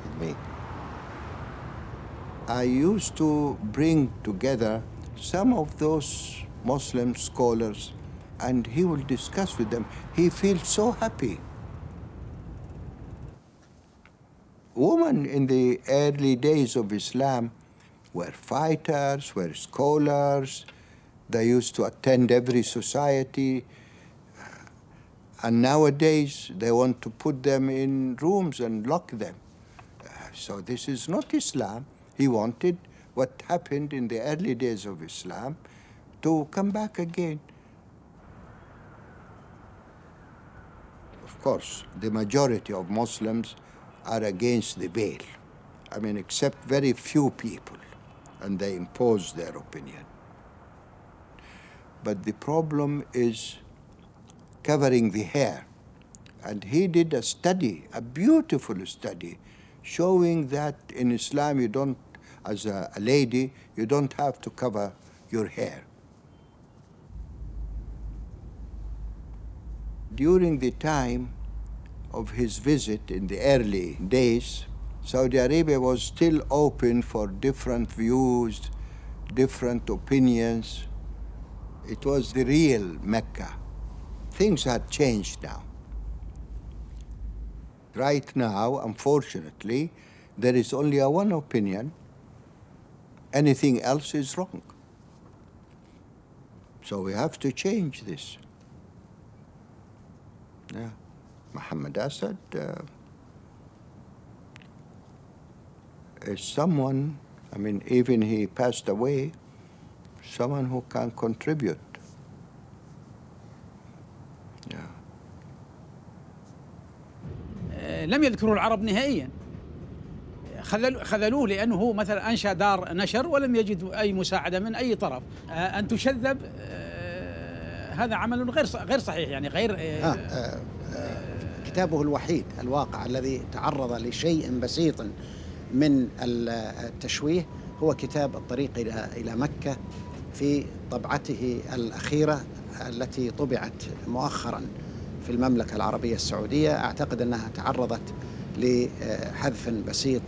with me. I used to bring together some of those Muslim scholars, and he will discuss with them. He feels so happy. Women in the early days of Islam were fighters, were scholars. They used to attend every society. And nowadays, they want to put them in rooms and lock them. So this is not Islam. He wanted what happened in the early days of Islam to come back again. Of course, the majority of Muslims are against the veil. I mean, except very few people, and they impose their opinion. But the problem is covering the hair. And he did a study, a beautiful study, showing that in Islam you don't, as a lady, you don't have to cover your hair. During the time of his visit in the early days, Saudi Arabia was still open for different views, different opinions. It was the real Mecca. Things had changed now. Right now, unfortunately, there is only one opinion. Anything else is wrong. So we have to change this. Yeah. Muhammad Asad is someone, I mean, even he passed away, someone who can contribute. لم يذكروا العرب نهائيا، خذلوه لأنه هو مثلا أنشأ دار نشر ولم يجد أي مساعدة من أي طرف. أن تشذب هذا عمل غير صحيح، يعني غير كتابه الوحيد الواقع الذي تعرض لشيء بسيط من التشويه هو كتاب الطريق إلى مكة في طبعته الأخيرة التي طبعت مؤخرا في المملكة العربية السعودية. أعتقد أنها تعرضت لحذف بسيط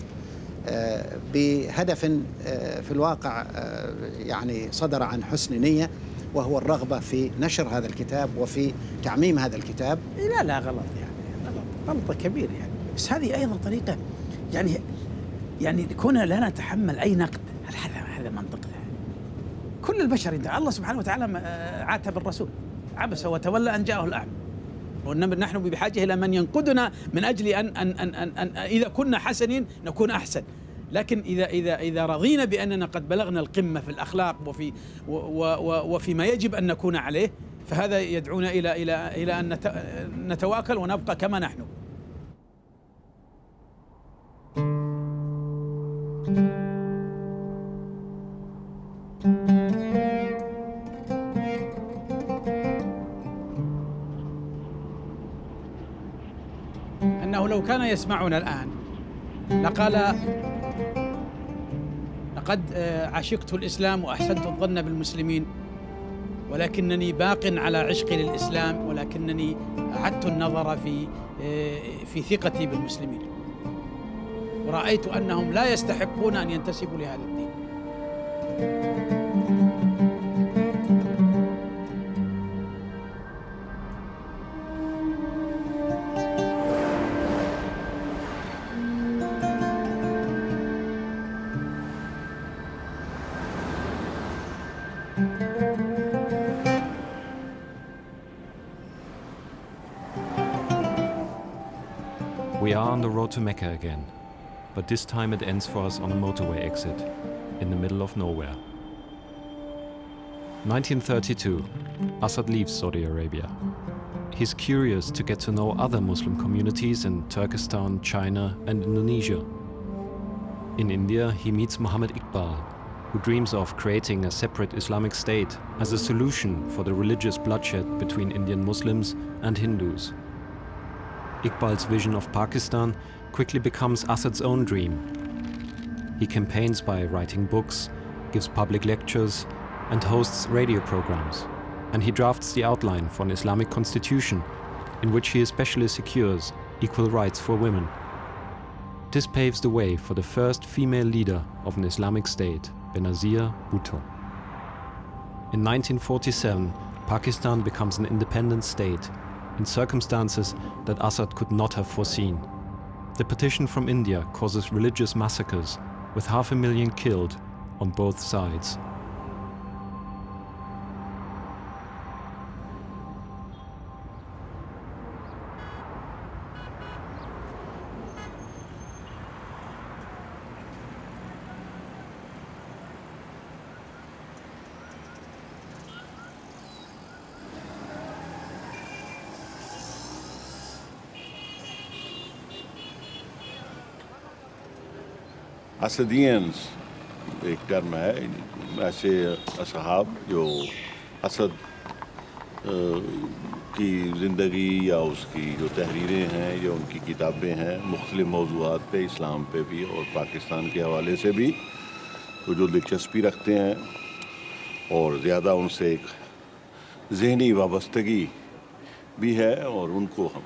بهدف في الواقع يعني صدر عن حسن نية، وهو الرغبة في نشر هذا الكتاب وفي تعميم هذا الكتاب. لا غلط، يعني غلطة كبيرة يعني. بس هذه أيضا طريقة يعني كنا لا نتحمل أي نقد. هذا منطق. كل البشر الله سبحانه وتعالى عاتب الرسول، عبس وتولى أن جاءه الأعمى. وإنما نحن بحاجة إلى من ينقذنا من أجل أن إذا كنا حسنين نكون أحسن. لكن إذا رضينا بأننا قد بلغنا القمة في الأخلاق وفي ما يجب أن نكون عليه، فهذا يدعونا إلى أن نتواكل ونبقى كما نحن. أنه لو كان يسمعنا الآن لقال: لقد عشقت الإسلام وأحسنت الظن بالمسلمين، ولكنني باق على عشقي للإسلام، ولكنني أعدت النظر في ثقتي بالمسلمين، ورأيت أنهم لا يستحقون أن ينتسبوا لهذا الدين. We are on the road to Mecca again, but this time it ends for us on a motorway exit, in the middle of nowhere. 1932, Asad leaves Saudi Arabia. He's curious to get to know other Muslim communities in Turkestan, China and Indonesia. In India, he meets Muhammad Iqbal, who dreams of creating a separate Islamic state as a solution for the religious bloodshed between Indian Muslims and Hindus. Iqbal's vision of Pakistan quickly becomes Asad's own dream. He campaigns by writing books, gives public lectures, and hosts radio programs. And he drafts the outline for an Islamic constitution, in which he especially secures equal rights for women. This paves the way for the first female leader of an Islamic state, Benazir Bhutto. In 1947, Pakistan becomes an independent state, in circumstances that Asad could not have foreseen. The petition from India causes religious massacres, with 500,000 killed on both sides. असदियंस एक term है, ऐसे असहाब जो असद की ज़िंदगी या उसकी जो तहरीरें हैं या उनकी किताबें हैं मुख्तलिफ़ मौज़ूआत पे, इस्लाम पे भी और पाकिस्तान के हवाले से भी, तो जो दिलचस्पी रखते हैं और ज़्यादा उनसे एक ज़हनी वाबस्तगी भी है और उनको हम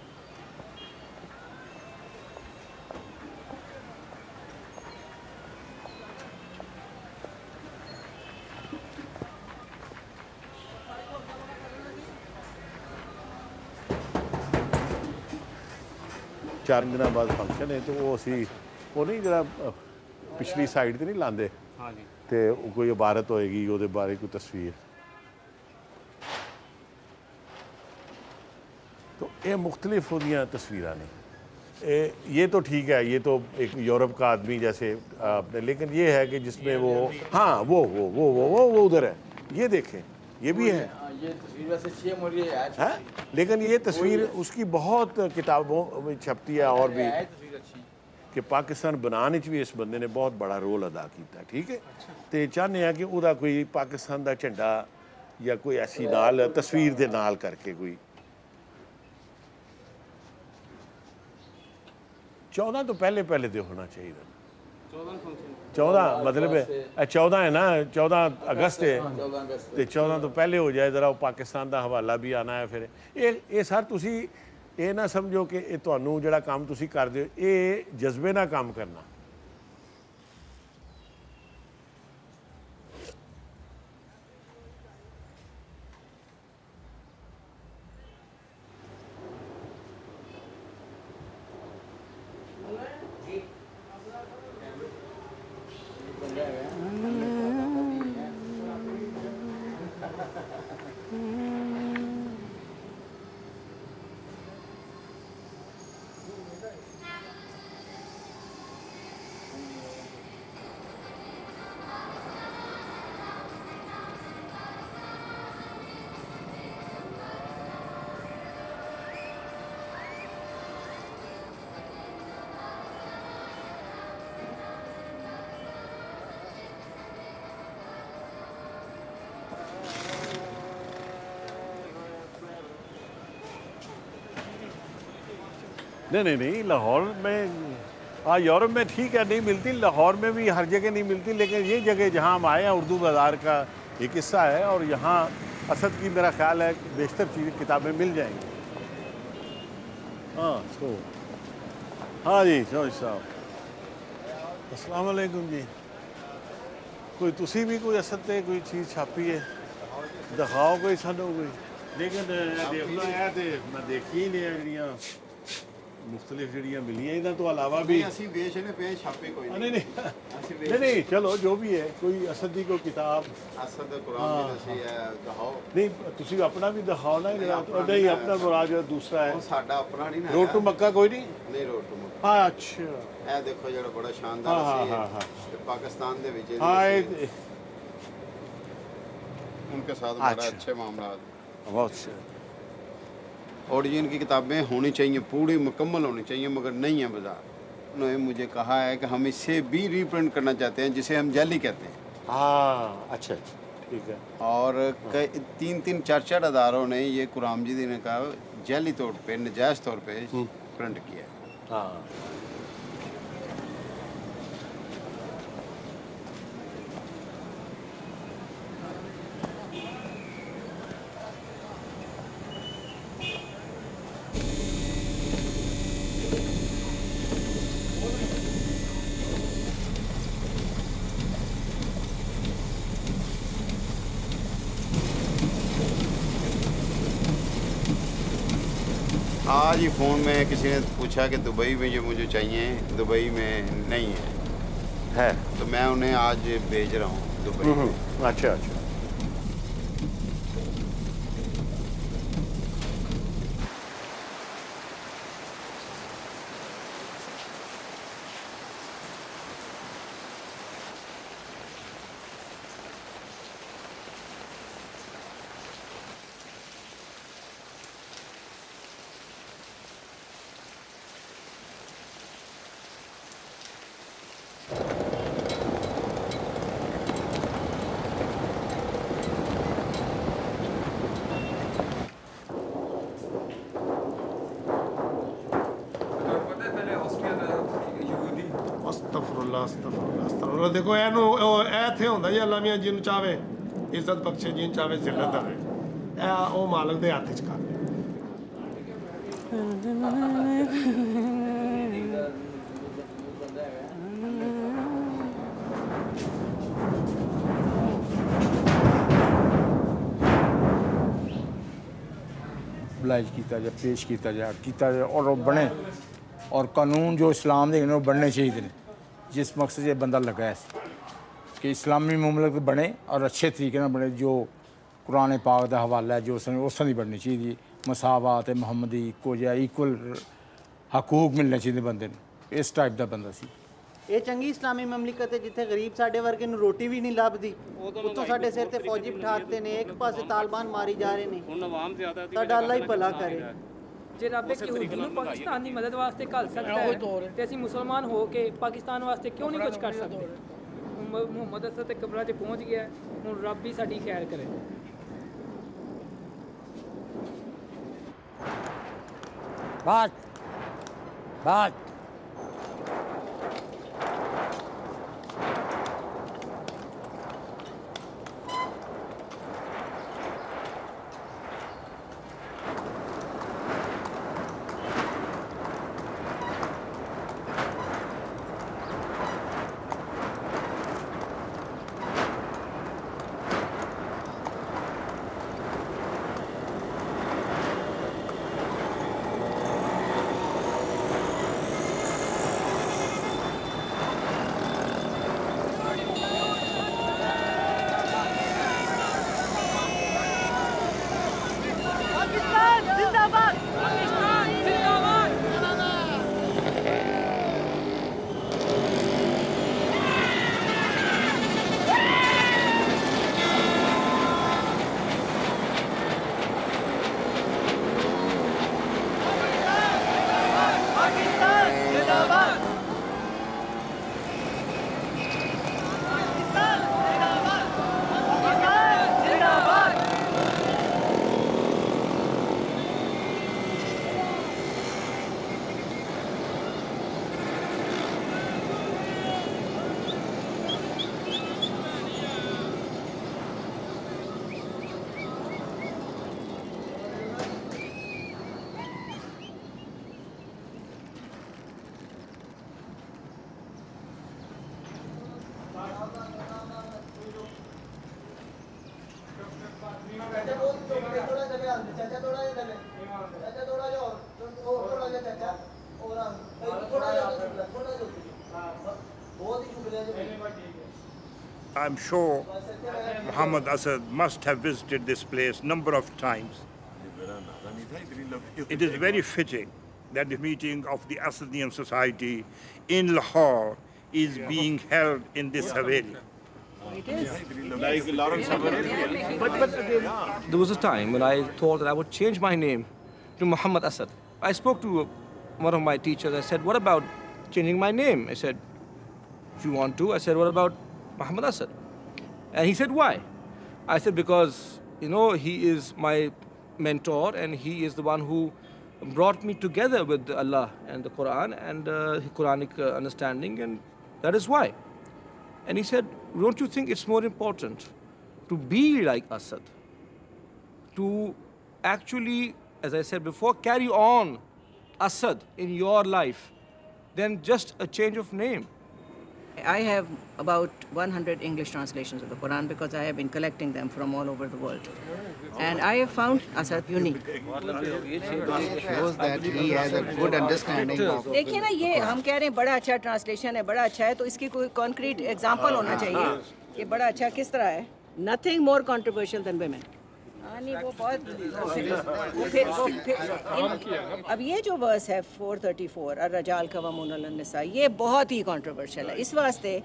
चार दिन बाद फंक्शन है तो वो असी वो नहीं जरा पिछली साइड तो नहीं लाते तो कोई इबारत होएगी वो बारे कोई तस्वीर तो ये मुख्तलिफ होदियाँ तस्वीर नहीं ये तो ठीक है, ये तो एक यूरोप का आदमी जैसे आपने, लेकिन ये है कि जिसमें वो हाँ वो उधर है, ये देखें ये भी है, ये तस्वीर वैसे अच्छी है मुझे है, लेकिन ये तस्वीर उसकी बहुत किताबों में छपती है और भी कि पाकिस्तान बनाने भी इस बंदे ने बहुत बड़ा रोल अदा किया। ठीक है, तो चाहते हैं कि उदा कोई पाकिस्तान का झंडा या कोई ऐसी नाल तस्वीर दे नाल करके कोई 14 तो पहले तो होना चाहिए। 14 मतलब 14 है ना, 14 अगस्त है तो 14 तो पहले हो जाए जरा, वो पाकिस्तान का हवाला भी आना है। फिर ये सर तुसी ये ना समझो कि ये तुहानू जिहड़ा काम तुसी करदे हो ये जज्बे नाल काम करना। नहीं लाहौर में हाँ यूरोप में ठीक है नहीं मिलती, लाहौर में भी हर जगह नहीं मिलती, लेकिन ये जगह जहाँ हम आए हैं उर्दू बाज़ार का एक हिस्सा है और यहाँ असद की मेरा ख्याल है बेशतर चीज़ें किताबें मिल जाएंगी। हाँ सो हाँ जी चौधरी साहब अस्सलाम वालेकुम जी। कोई तुसी भी कोई असद ते कोई चीज़ छापी है दिखाओ कोई सानू कोई, लेकिन देखना है तो मैं देखी ही नहीं है जड़ियाँ मुख्तलिफ जड़ियाँ मिली हैं इधर तो अलावा भी छापे कोई नहीं चलो जो भी है कोई असद की कोई किताब नहीं तुसी अपना भी दिखाओ ना नहीं अपना मुराद जो दूसरा है रोड टू मक्का कोई नहीं रोड टू मक्का हाँ अच्छा ਇਹ ਦੇਖੋ ਜਿਹੜਾ ਬੜਾ ਸ਼ਾਨਦਾਰ ਸੀ पाकिस्तान ਦੇ ਵਿੱਚ उनके साथ बड़ा अच्छे मामला बहुत अच्छे ओरिजिन की किताबें होनी चाहिए पूरी मुकम्मल होनी चाहिए मगर नहीं है बाजार। उन्होंने मुझे कहा है कि हम इससे भी रीप्रिंट करना चाहते हैं जिसे हम जाली कहते हैं। हाँ अच्छा ठीक है। और कई 3-4 अदारों ने ये कुरान जी ने कहा जाली तौर पे नजायज़ तौर पे प्रिंट किया। हाँ आज ही फ़ोन में किसी ने पूछा कि दुबई में ये मुझे चाहिए, दुबई में नहीं है तो मैं उन्हें आज भेज रहा हूँ दुबई में। अच्छा अच्छा देखो एनू थे होंदा जी अल्लाह मियां जिन चाहे इज्जत बख्शे जिन चाहे जिल्लत दे ओ मालिक दे हाथ च कर oblige किया जाए पेश किया जाए और बने और कानून जो इस्लाम दे वो बनने चाहिए जिस मकसद से बंदा लगा है कि इस्लामी मुमलकत बने और अच्छे तरीके से बने जो कुरान पाक का हवाला है जो उस तरह बननी चाहिए मसावत मुहम्मदी इक्को जिहा इक्वल हकूक मिलने चाहिए बंदे इस टाइप का बंदा सी। ਇਹ ਚੰਗੀ ਇਸਲਾਮੀ ਮਮਲਕਤ ਹੈ ਜਿੱਥੇ ਗਰੀਬ ਸਾਡੇ ਵਰਗੇ ਨੂੰ ਰੋਟੀ ਵੀ ਨਹੀਂ ਲੱਭਦੀ ਉੱਤੋਂ ਸਾਡੇ ਸਿਰ ਤੇ ਫੌਜੀ ਬਿਠਾਤੇ ਨੇ ਇੱਕ ਪਾਸੇ ਤਾਲਿਬਾਨ ਮਾਰੀ ਜਾ ਰਹੇ ਨੇ ਹੁਣ ਆਵਾਮ ਜ਼ਿਆਦਾ ਸਾਡਾ ਅੱਲਾ ਹੀ ਭਲਾ ਕਰੇ। ਜੇ ਰੱਬ ਇੱਕ ਯਹੂਦੀ ਨੂੰ ਪਾਕਿਸਤਾਨ ਦੀ ਮਦਦ ਵਾਸਤੇ ਘੱਲ ਸਕਦਾ ਹੈ ਤੇ ਅਸੀਂ ਮੁਸਲਮਾਨ ਹੋ ਕੇ ਪਾਕਿਸਤਾਨ ਵਾਸਤੇ ਕਿਉਂ ਨਹੀਂ ਕੁਝ ਕਰ ਸਕਦੇ। ਮੁਹੰਮਦ ਅਸਦ ਤੇ ਕਬਰਾਂ 'ਚ ਪਹੁੰਚ ਗਿਆ ਹੁਣ ਰੱਬ ਹੀ ਸਾਡੀ ਖੈਰ ਕਰੇ। बात I'm sure Muhammad Asad must have visited this place number of times. It is very fitting that the meeting of the Asadian Society in Lahore is being held in this Haveli. It is. But there was a time when I thought that I would change my name to Muhammad Asad. I spoke to one of my teachers. I said, what about changing my name? I said, if you want to. I said, what about Muhammad Asad? And he said, why? I said, because, you know, he is my mentor and he is the one who brought me together with Allah and the Quran and Quranic understanding, and that is why. And he said, don't you think it's more important to be like Asad, to actually, as I said before, carry on Asad in your life than just a change of name? I have about 100 English translations of the Quran because I have been collecting them from all over the world. And I have found Asad unique. Shows that he has a good understanding of... देखिए ना, ये हम कह रहे हैं बड़ा अच्छा translation है, बड़ा अच्छा है, तो इसकी कोई कॉन्क्रीट एग्जांपल होना चाहिए कि बड़ा अच्छा किस तरह है. Nothing more controversial than women. नहीं वो बहुत अब ये जो वर्स है 434 अर्रजाल कवामून अलन्निसा, ये बहुत ही कंट्रोवर्शियल है इस वास्ते.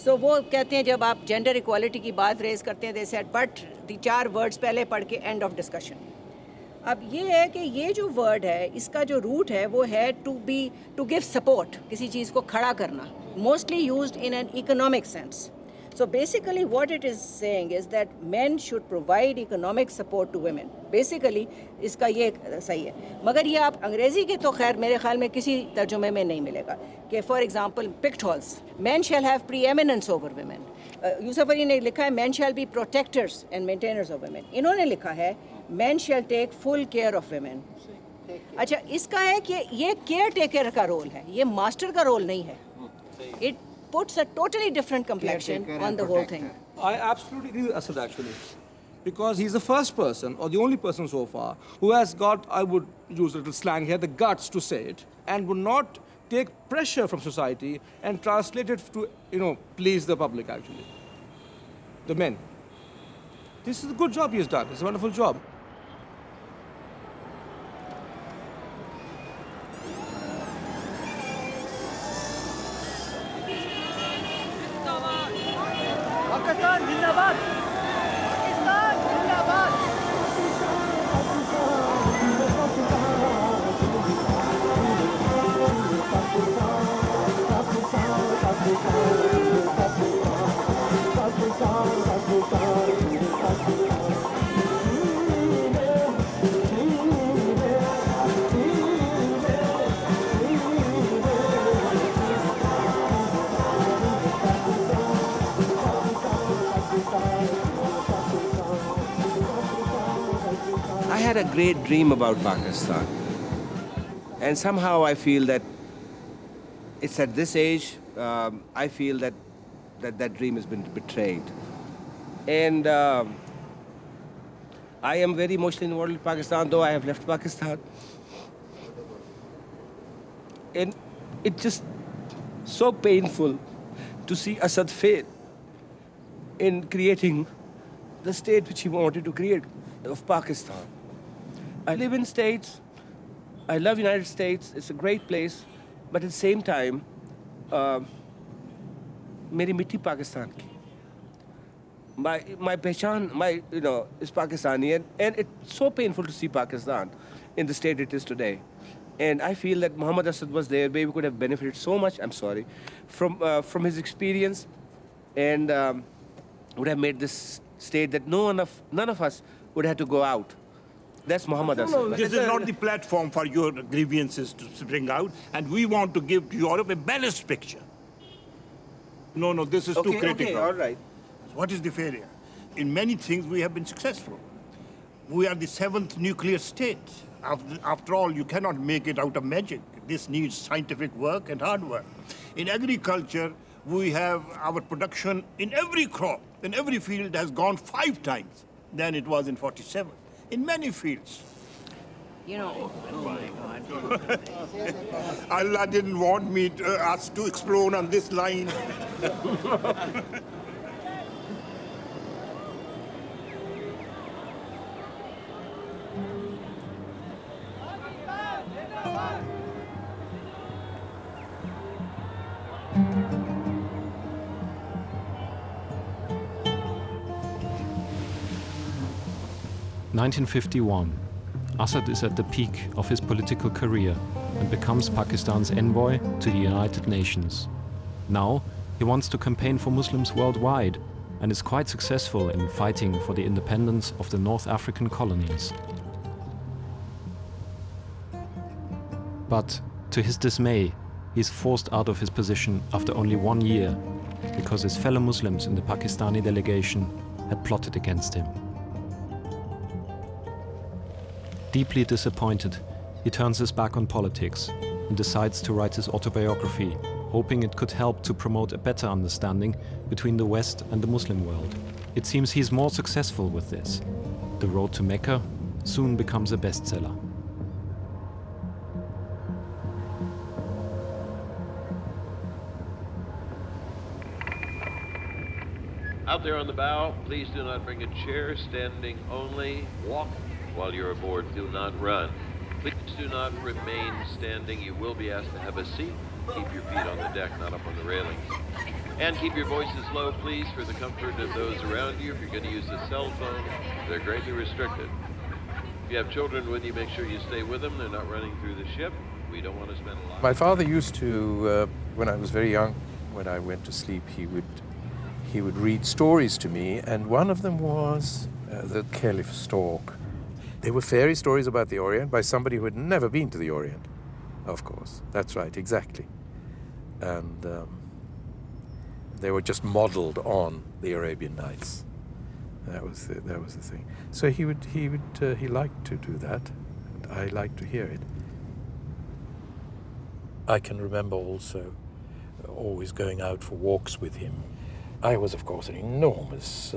सो वो कहते हैं जब आप जेंडर इक्वालिटी की बात रेज करते हैं, they said but the 4 words पहले पढ़ के एंड ऑफ डिस्कशन. अब ये है कि ये जो वर्ड है इसका जो रूट है वो है टू गिव सपोर्ट, किसी चीज़ को खड़ा करना, mostly used in an economic sense. So basically what it is saying is that men should provide economic support to women. Basically इसका ये सही है, मगर ये आप अंग्रेज़ी के तो खैर मेरे ख्याल में किसी तर्जुमे में नहीं मिलेगा कि फॉर एग्जांपल पिक्टोल्स, men shall have preeminence over women. Yusuf Ali ने लिखा है men shall be protectors and maintainers of women. इन्होंने लिखा है men shall take full care of women. अच्छा, इसका है कि ये केयर टेकर का रोल है, ये मास्टर का रोल नहीं है. It puts a totally different complexion on the whole thing. I absolutely agree with Asad actually, because he's the first person or the only person so far who has got, I would use a little slang here, the guts to say it and would not take pressure from society and translate it to, you know, please the public actually, the men. This is a good job he has done. It's a wonderful job. Pakistan जिंदाबाद, पाकिस्तान जिंदाबाद. I had a great dream about Pakistan, and somehow I feel that it's at this age, I feel that dream has been betrayed. And I am very emotionally involved in Pakistan, though I have left Pakistan. And it's just so painful to see Asad fail in creating the state which he wanted to create of Pakistan. I live in States. I love United States. It's a great place. But at the same time, मेरी मिट्टी पाकिस्तान की. My pehchan, is Pakistani, and it's so painful to see Pakistan in the state it is today. And I feel that Muhammad Asad was there, where we could have benefited so much, I'm sorry, from his experience, and would have made this state that none of us would have to go out. That's Muhammad Asad. This is not the platform for your grievances to spring out, and we want to give to Europe a balanced picture. No, this is too critical. Okay, all right. What is the failure? In many things, we have been successful. We are the 7th nuclear state. After all, you cannot make it out of magic. This needs scientific work and hard work. In agriculture, we have our production in every crop, in every field has gone 5 times. than it was in 47, in many fields. You know, oh my God. Allah didn't want us to explode on this line. (1951). Assad is at the peak of his political career and becomes Pakistan's envoy to the United Nations. Now, he wants to campaign for Muslims worldwide and is quite successful in fighting for the independence of the North African colonies. But, to his dismay, he is forced out of his position after only 1 year because his fellow Muslims in the Pakistani delegation had plotted against him. Deeply disappointed, he turns his back on politics and decides to write his autobiography, hoping it could help to promote a better understanding between the West and the Muslim world. It seems he's more successful with this. The Road to Mecca soon becomes a bestseller. Out there on the bow, please do not bring a chair, standing only. Walk while you're aboard, do not run. Please do not remain standing. You will be asked to have a seat. Keep your feet on the deck, not up on the railings. And keep your voices low, please, for the comfort of those around you. If you're going to use a cell phone, they're greatly restricted. If you have children with you, make sure you stay with them. They're not running through the ship. We don't want to spend a lot. My father used to, when I was very young, when I went to sleep, he would read stories to me, and one of them was The Caliph Stork. They were fairy stories about the Orient by somebody who had never been to the Orient, of course. That's right, exactly. And they were just modeled on the Arabian Nights. That was the thing. So he liked to do that, and I liked to hear it. I can remember also always going out for walks with him. I was, of course, an enormous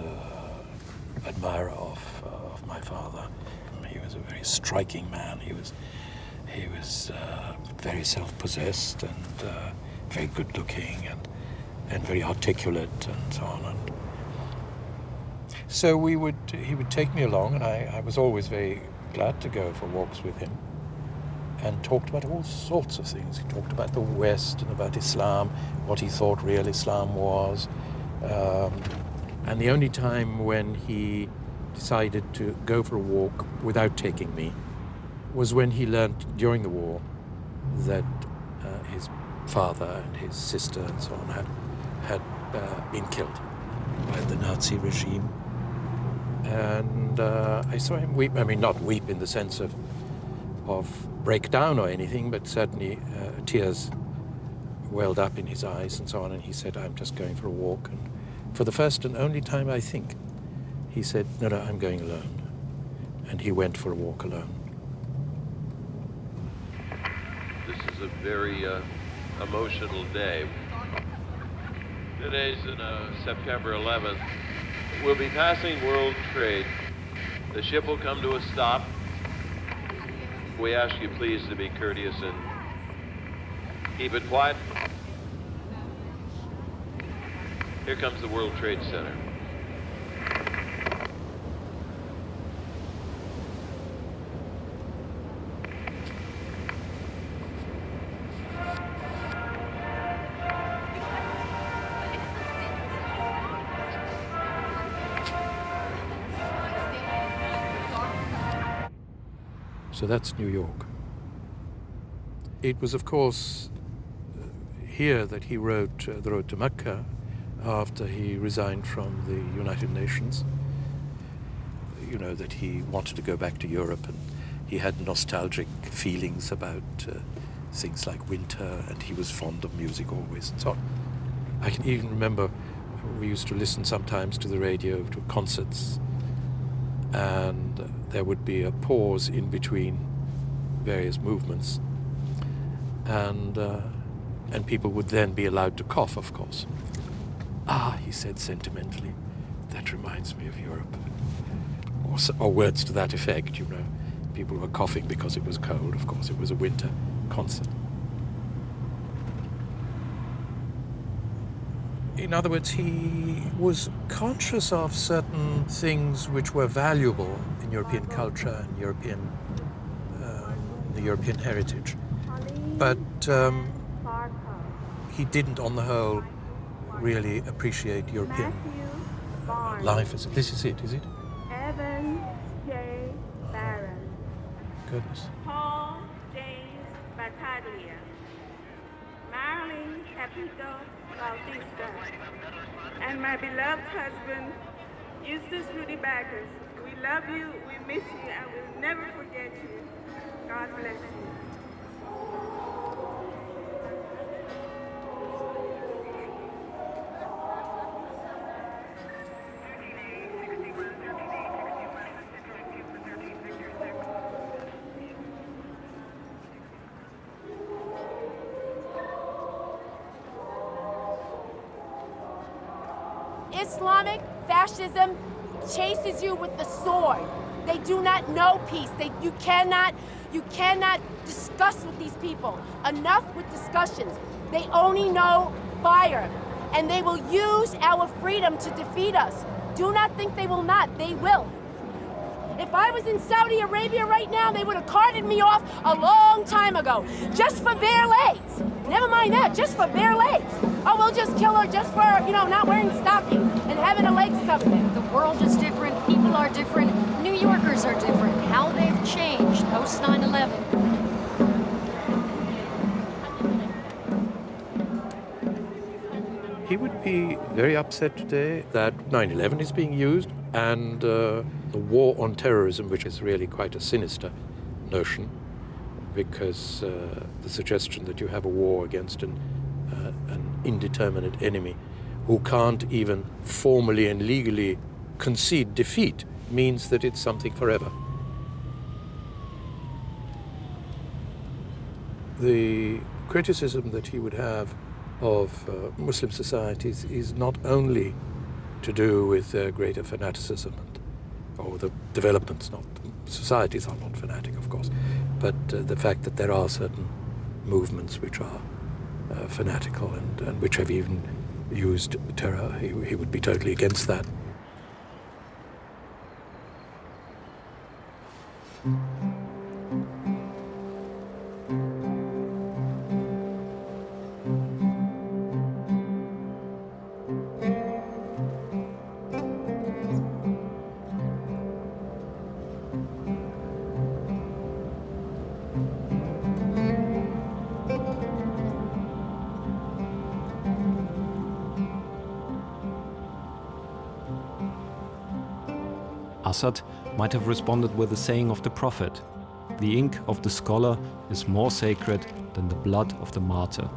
admirer of my father. He was a very striking man. He was very self-possessed and very good-looking and very articulate and so on. And so he would take me along, and I was always very glad to go for walks with him, and talked about all sorts of things. He talked about the West and about Islam, what he thought real Islam was. And the only time when he decided to go for a walk without taking me was when he learned during the war that his father and his sister and so on had been killed by the Nazi regime. And I saw him weep. I mean, not weep in the sense of break down or anything, but certainly tears welled up in his eyes and so on. And he said, "I'm just going for a walk." And for the first and only time, I think, he said, no, I'm going alone. And he went for a walk alone. This is a very emotional day. Today's September 11th. We'll be passing World Trade. The ship will come to a stop. We ask you please to be courteous and keep it quiet. Here comes the World Trade Center. So that's New York. It was, of course, here that he wrote The Road to Mecca after he resigned from the United Nations. You know, that he wanted to go back to Europe, and he had nostalgic feelings about things like winter, and he was fond of music always and so on. I can even remember we used to listen sometimes to the radio to concerts, and there would be a pause in between various movements, and people would then be allowed to cough, of course. "Ah," he said sentimentally, "that reminds me of Europe." or words to that effect, you know. People were coughing because it was cold. Of course, it was a winter concert. In other words, he was conscious of certain things which were valuable in European culture and the European heritage. But he didn't, on the whole, really appreciate European life. This is it, is it? Evan J. Barron. Goodness. Paul James Battaglia. Marilyn Capito Bautista. And my beloved husband, Eustace Rudy Backus. We love you, we miss you, and we'll never forget you. God bless you. Islamic fascism chases you with the sword. They do not know peace. You cannot discuss with these people. Enough with discussions. They only know fire, and they will use our freedom to defeat us. Do not think they will not. They will. If I was in Saudi Arabia right now, they would have carted me off a long time ago, just for bare legs. Never mind that, just for bare legs. Oh, we'll just kill her just for, not wearing stockings and having her legs covered. The world is different, people are different, New Yorkers are different. How they've changed post 9/11. He would be very upset today that 9/11 is being used and the war on terrorism, which is really quite a sinister notion, because the suggestion that you have a war against an indeterminate enemy who can't even formally and legally concede defeat means that it's something forever. The criticism that he would have of Muslim societies is not only to do with their greater fanaticism or the developments. Societies are not fanatic, of course, but the fact that there are certain movements which are fanatical and which have even used terror. He would be totally against that. Asad might have responded with the saying of the Prophet, "The ink of the scholar is more sacred than the blood of the martyr."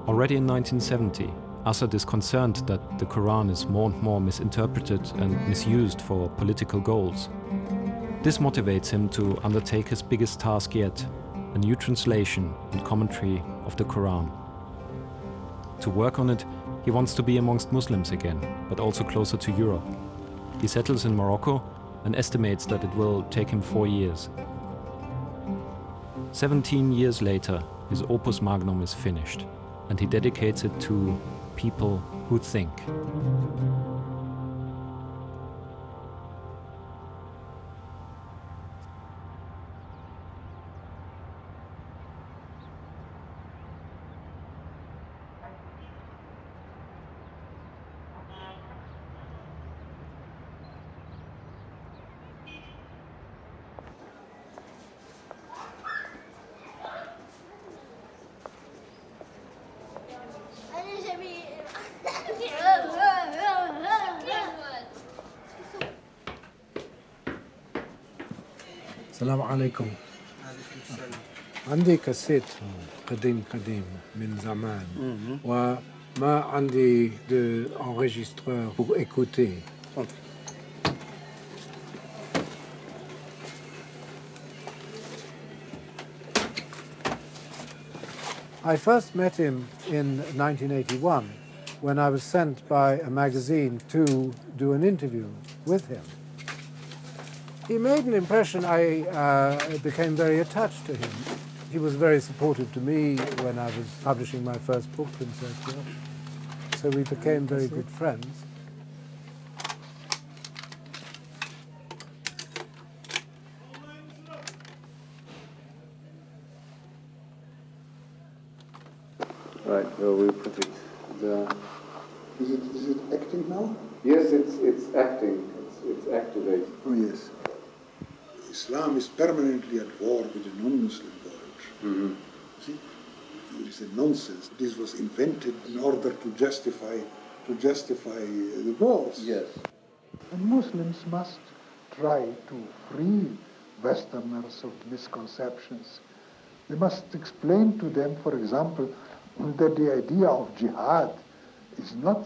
Already in 1970, Asad is concerned that the Quran is more and more misinterpreted and misused for political goals. This motivates him to undertake his biggest task yet, a new translation and commentary of the Quran. To work on it, he wants to be amongst Muslims again, but also closer to Europe. He settles in Morocco and estimates that it will take him 4 years. 17 years later, his opus magnum is finished, and he dedicates it to people who think. السلام عليكم. عندي كاسيت قديم من زمان وما عندي d'enregistreur pour écouter. I first met him in 1981 when I was sent by a magazine to do an interview with him. He made an impression. I became very attached to him. He was very supportive to me when I was publishing my first book and so forth. So we became very good friends. Right, well, we'll put it there. Is it acting now? Yes, it's acting. It's activated. Oh, yes. Islam is permanently at war with the non-Muslim world. Mm-hmm. See, there is a nonsense. This was invented in order to justify the wars. Yes. And Muslims must try to free Westerners of misconceptions. They must explain to them, for example, that the idea of jihad is not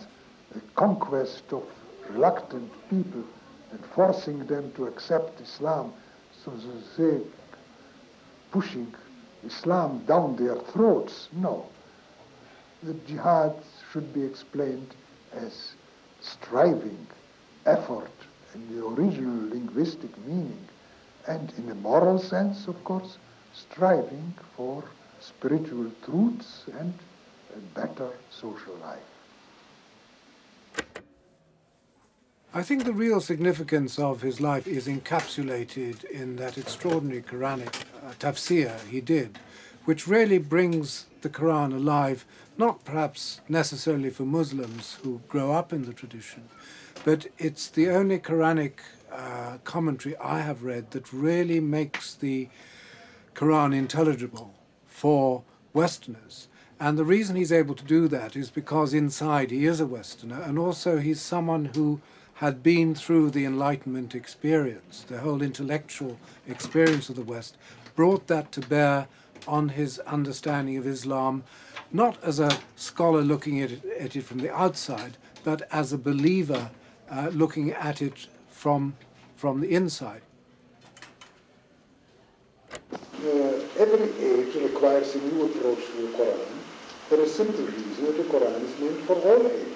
a conquest of reluctant people and forcing them to accept Islam, so to say, pushing Islam down their throats. No. The jihad should be explained as striving, effort, in the original linguistic meaning, and in a moral sense, of course, striving for spiritual truths and a better social life. I think the real significance of his life is encapsulated in that extraordinary Quranic tafsir he did, which really brings the Quran alive, not perhaps necessarily for Muslims who grow up in the tradition, but it's the only Quranic commentary I have read that really makes the Quran intelligible for Westerners. And the reason he's able to do that is because inside he is a Westerner, and also he's someone who had been through the Enlightenment experience, the whole intellectual experience of the West, brought that to bear on his understanding of Islam, not as a scholar looking at it from the outside, but as a believer looking at it from the inside. Every age requires a new approach to the Quran for a simple reason that the Quran is meant for all ages.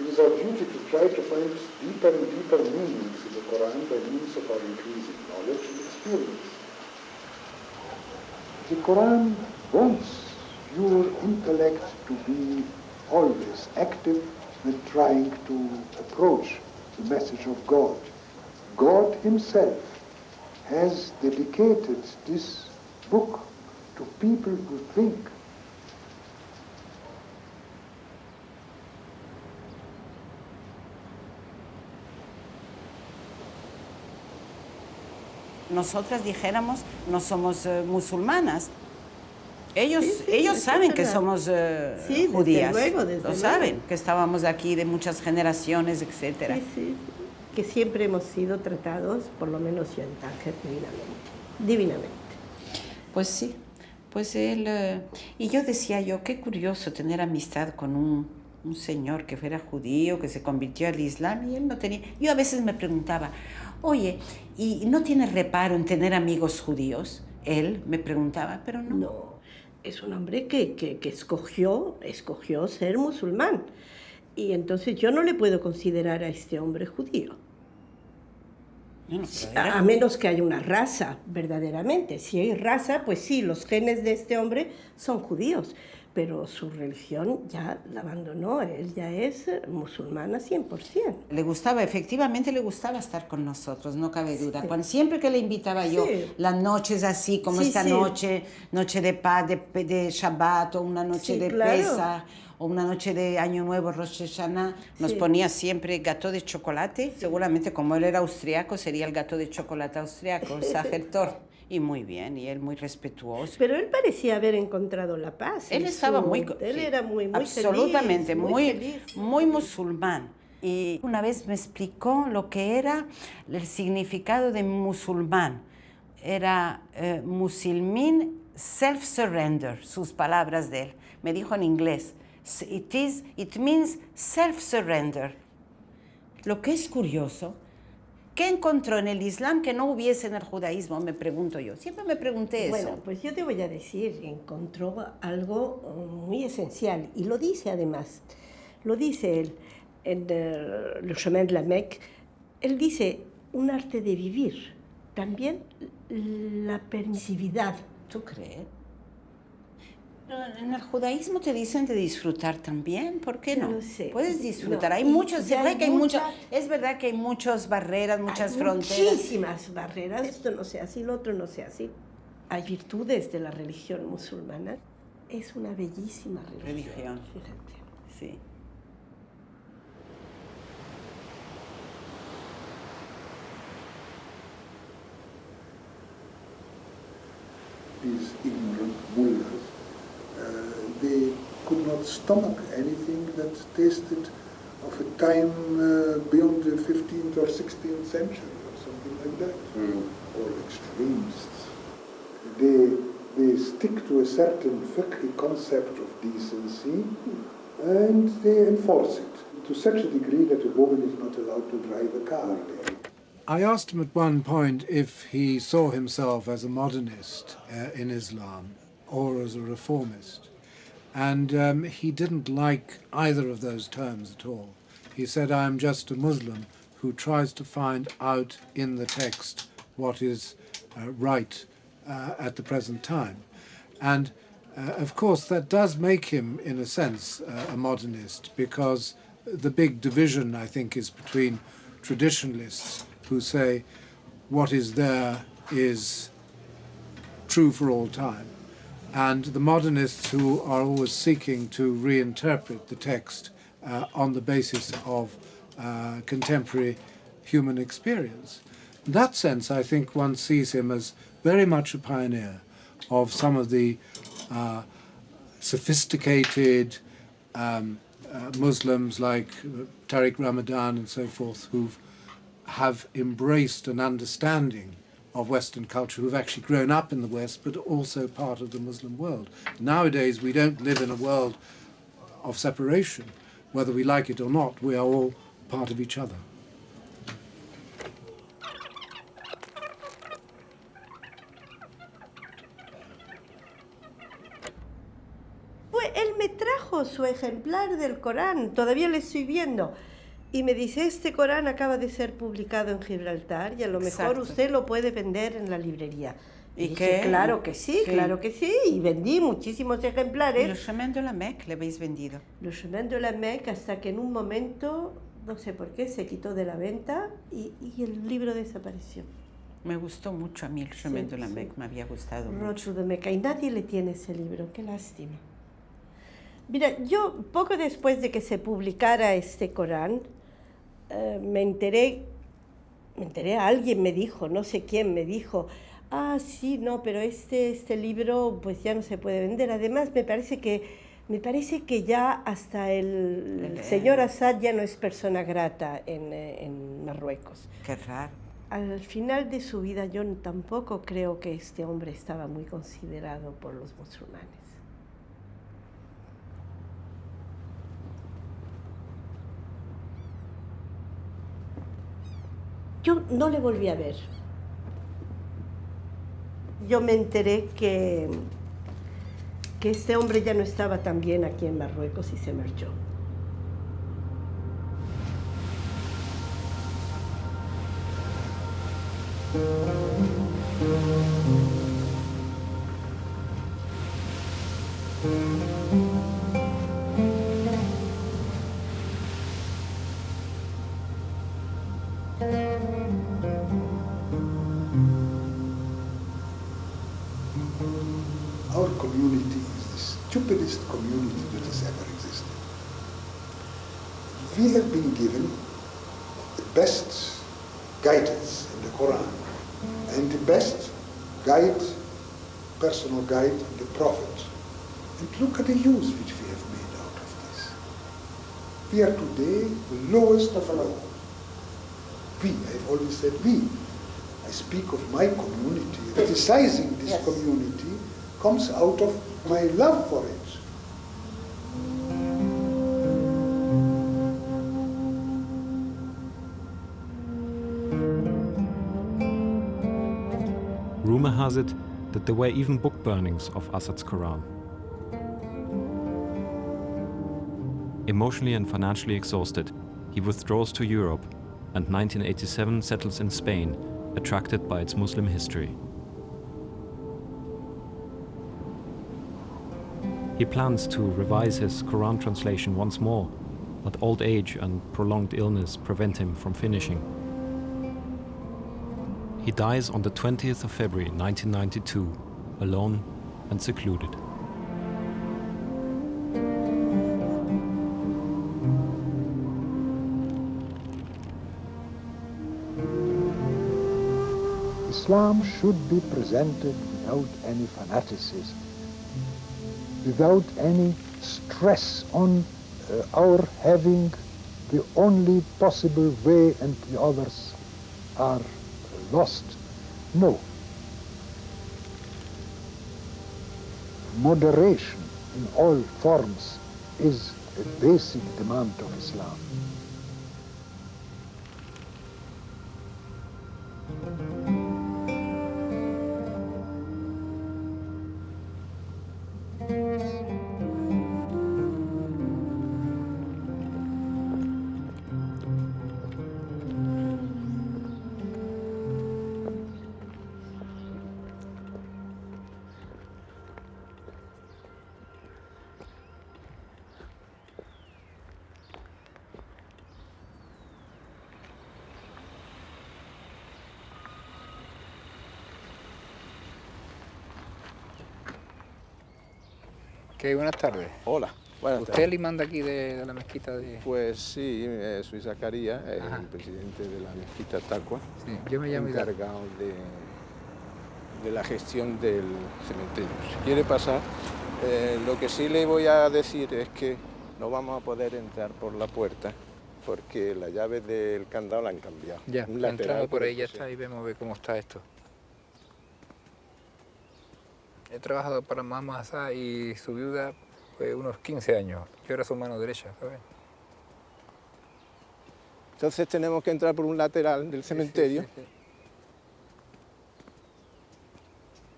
It is our duty to try to find deeper and deeper meanings in the Quran by means of our increasing knowledge and experience. The Quran wants your intellect to be always active when trying to approach the message of God. God himself has dedicated this book to people who think. Nosotras dijéramos, no somos musulmanas. Ellos saben que somos judías, lo saben, que estábamos aquí de muchas generaciones, etc. Sí, que siempre hemos sido tratados, por lo menos yo en Tánger, divinamente. Pues sí, pues él... y yo decía qué curioso tener amistad con un señor que fuera judío, que se convirtió al Islam, y él no tenía... Yo a veces me preguntaba, oye, ¿y no tienes reparo en tener amigos judíos? Él me preguntaba, pero no. No, es un hombre que escogió ser musulmán. Y entonces yo no le puedo considerar a este hombre judío. A menos que haya una raza, verdaderamente. Si hay raza, pues sí, los genes de este hombre son judíos. Pero su religión ya la abandonó, él ya es musulmana 100%. Le gustaba, efectivamente le gustaba estar con nosotros, no cabe duda. Siempre que le invitaba yo, las noches así, como esta noche de paz, de Shabbat, o una noche de Pesach, o una noche de Año Nuevo, Rosh Hashanah, nos ponía siempre gato de chocolate. Seguramente como él era austriaco, sería el gato de chocolate austriaco, Sachertorte. Y muy bien, y él muy respetuoso. Pero él parecía haber encontrado la paz. Él estaba él era muy absolutamente, feliz, muy musulmán. Y una vez me explicó lo que era el significado de musulmán. Era musulmín self-surrender, sus palabras de él. Me dijo en inglés, it means self-surrender. Lo que es curioso, ¿qué encontró en el Islam que no hubiese en el judaísmo? Me pregunto yo. Siempre me pregunté eso. Bueno, pues yo te voy a decir, encontró algo muy esencial. Y lo dice además. Lo dice él en Le Chemin de la Mecque. Él dice un arte de vivir. También la permisividad. ¿Tú crees? En el judaísmo te dicen de disfrutar también, ¿por qué no? No sé. Puedes disfrutar. No, Hay muchos, ya hay es verdad que hay muchas barreras, muchas fronteras. Muchísimas barreras. Esto no sea así, lo otro no sea así. Hay virtudes de la religión musulmana. Es una bellísima religión. Fíjate. Sí. These ignorant mullahs, they could not stomach anything that tasted of a time beyond the 15th or 16th century or something like that, or extremists. They stick to a certain fiqh concept of decency and they enforce it to such a degree that a woman is not allowed to drive a car there. I asked him at one point if he saw himself as a modernist in Islam or as a reformist. And he didn't like either of those terms at all. He said, I am just a Muslim who tries to find out in the text what is right at the present time. And of course, that does make him, in a sense, a modernist, because the big division, I think, is between traditionalists who say what is there is true for all time, and the modernists who are always seeking to reinterpret the text on the basis of contemporary human experience. In that sense, I think one sees him as very much a pioneer of some of the sophisticated Muslims like Tariq Ramadan and so forth, who have embraced an understanding of Western culture, who've actually grown up in the West, but also part of the Muslim world. Nowadays, we don't live in a world of separation. Whether we like it or not, we are all part of each other. Él me trajo su ejemplar del Corán, todavía lo estoy viendo. Y me dice, este Corán acaba de ser publicado en Gibraltar y a lo mejor usted lo puede vender en la librería. ¿Y dije, qué? claro que sí, claro que sí. Y vendí muchísimos ejemplares. ¿Le Chemin de la Mecque le habéis vendido? Le Chemin de la Mecque, hasta que en un momento, no sé por qué, se quitó de la venta y el libro desapareció. Me gustó mucho a mí el Chemin de la Mecque, me había gustado ROAD mucho. to Mecca, y nadie le tiene ese libro, qué lástima. Mira, yo poco después de que se publicara este Corán, me enteré, alguien me dijo, no sé quién me dijo, sí, no, pero este libro pues ya no se puede vender. Además, me parece que ya hasta el señor Asad ya no es persona grata en Marruecos. Qué raro. Al final de su vida yo tampoco creo que este hombre estaba muy considerado por los musulmanes. Yo no le volví a ver. Yo me enteré que este hombre ya no estaba tan bien aquí en Marruecos y se marchó. Our community is the stupidest community that has ever existed. We have been given the best guidance in the Quran and the best guide, personal guide in the Prophet. And look at the use which we have made out of this. We are today the lowest of all. We, I've always said we. I speak of my community. Criticizing this community comes out of my love for it. Rumor has it that there were even book burnings of Asad's Quran. Emotionally and financially exhausted, he withdraws to Europe and 1987 settles in Spain, attracted by its Muslim history. He plans to revise his Quran translation once more, but old age and prolonged illness prevent him from finishing. He dies on the 20th of February 1992, alone and secluded. Islam should be presented without any fanaticism, without any stress on our having the only possible way and the others are lost. No. Moderation in all forms is a basic demand of Islam. Buenas tardes. Hola. Buenas ¿Usted tardes. es el imán de aquí de la mezquita de...? Pues sí, soy Zacarías, el presidente de la mezquita Taqwa, Sí, yo me llamo encargado de la gestión del cementerio. Si quiere pasar, lo que sí le voy a decir es que no vamos a poder entrar por la puerta porque la llave del candado la han cambiado. Ya, Un lateral entramos por ahí, ya sí. está, y vemos a ver cómo está esto. He trabajado para Muhammad Asad y su viuda fue unos 15 años. Yo era su mano derecha, ¿sabes? Entonces tenemos que entrar por un lateral del cementerio. Sí.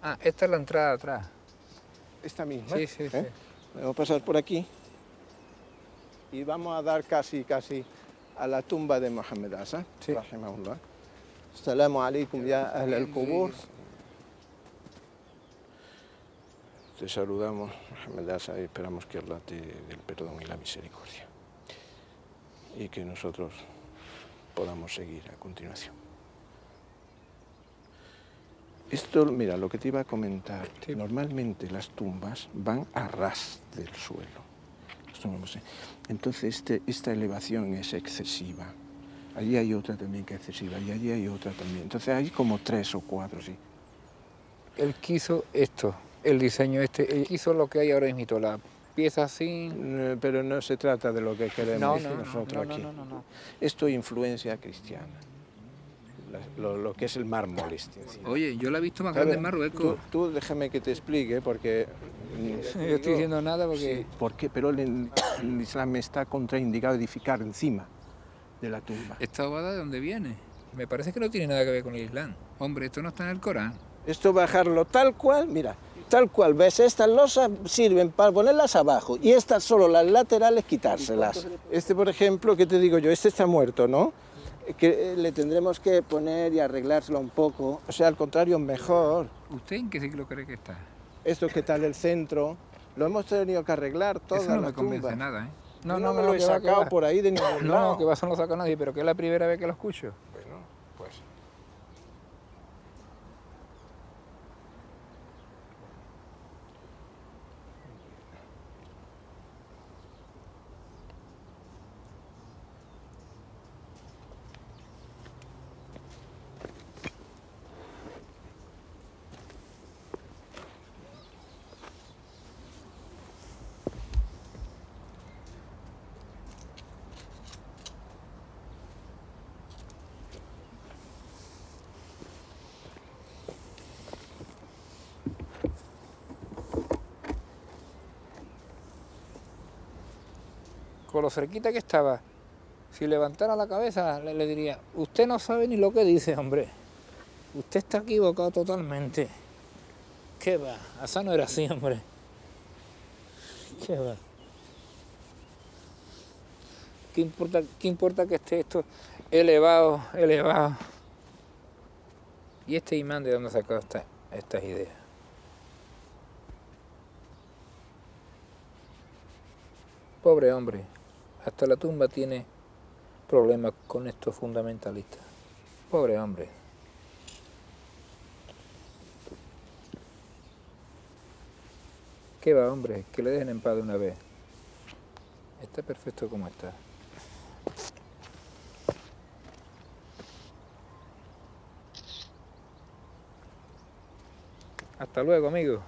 Ah, esta es la entrada atrás. Esta misma. Sí. Vamos a pasar por aquí y vamos a dar casi a la tumba de Muhammad Asad. Sí. Rahimahullah. Assalamu alaikum ya ahl al-qubur. Te saludamos, Muhammad Asad, y esperamos que Allah te dé el perdón y la misericordia. Y que nosotros podamos seguir a continuación. Esto, mira, lo que te iba a comentar, normalmente las tumbas van a ras del suelo. Esto no lo sé. Entonces esta elevación es excesiva. Allí hay otra también que es excesiva y allí hay otra también. Entonces hay como 3 o 4, sí. Él quiso esto, el diseño él quiso lo que hay ahora mismo, la pieza así... Pero no se trata de lo que queremos nosotros aquí. No. Esto es influencia cristiana. Lo que es el mármol Oye, yo la he visto más grande en Marruecos. Tú déjame que te explique, porque... Yo estoy diciendo nada porque... Sí, porque pero el Islam está contraindicado edificar encima de la tumba. ¿Esta obra de dónde viene? Me parece que no tiene nada que ver con el Islam. Hombre, esto no está en el Corán. Esto bajarlo tal cual, mira, tal cual, ves, estas losas sirven para ponerlas abajo y estas solo las laterales quitárselas. Este, por ejemplo, ¿qué te digo yo? Este está muerto, ¿no? Que le tendremos que poner y arreglárselo un poco. O sea, al contrario, mejor. ¿Usted en qué siglo cree que está? Esto que tal el centro, lo hemos tenido que arreglar toda Eso no la me convence tumba. nada, ¿eh? No me lo he sacado por ahí de ningún lado. No, que va, no lo saca nadie, pero que es la primera vez que lo escucho. Bueno, pues... Con lo cerquita que estaba, si levantara la cabeza le diría, usted no sabe ni lo que dice, hombre. Usted está equivocado totalmente. ¿Qué va? Asad no era así, hombre. ¿Qué va? ¿Qué importa que esté esto elevado? ¿Y este imán de dónde sacó estas ideas? Pobre hombre, hasta la tumba tiene problemas con estos fundamentalistas. Pobre hombre. ¿Qué va, hombre? Que le dejen en paz de una vez. Está perfecto como está. Hasta luego, amigo.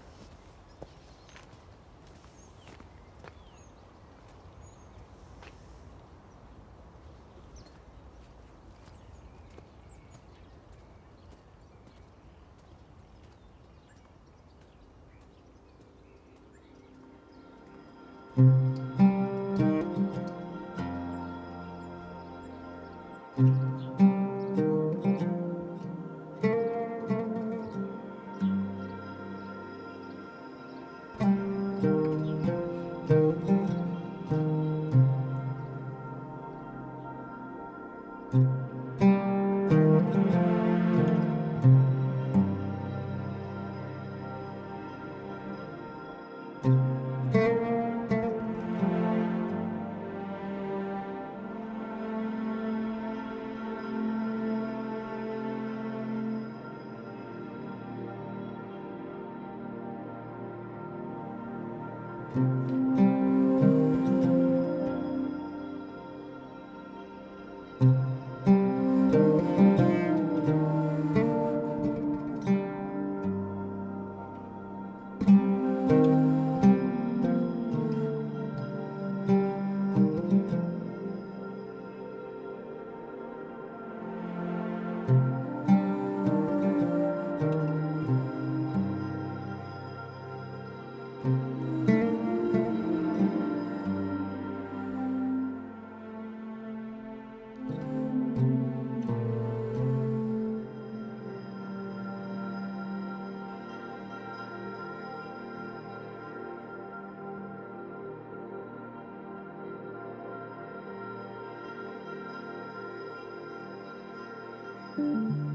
Thank you.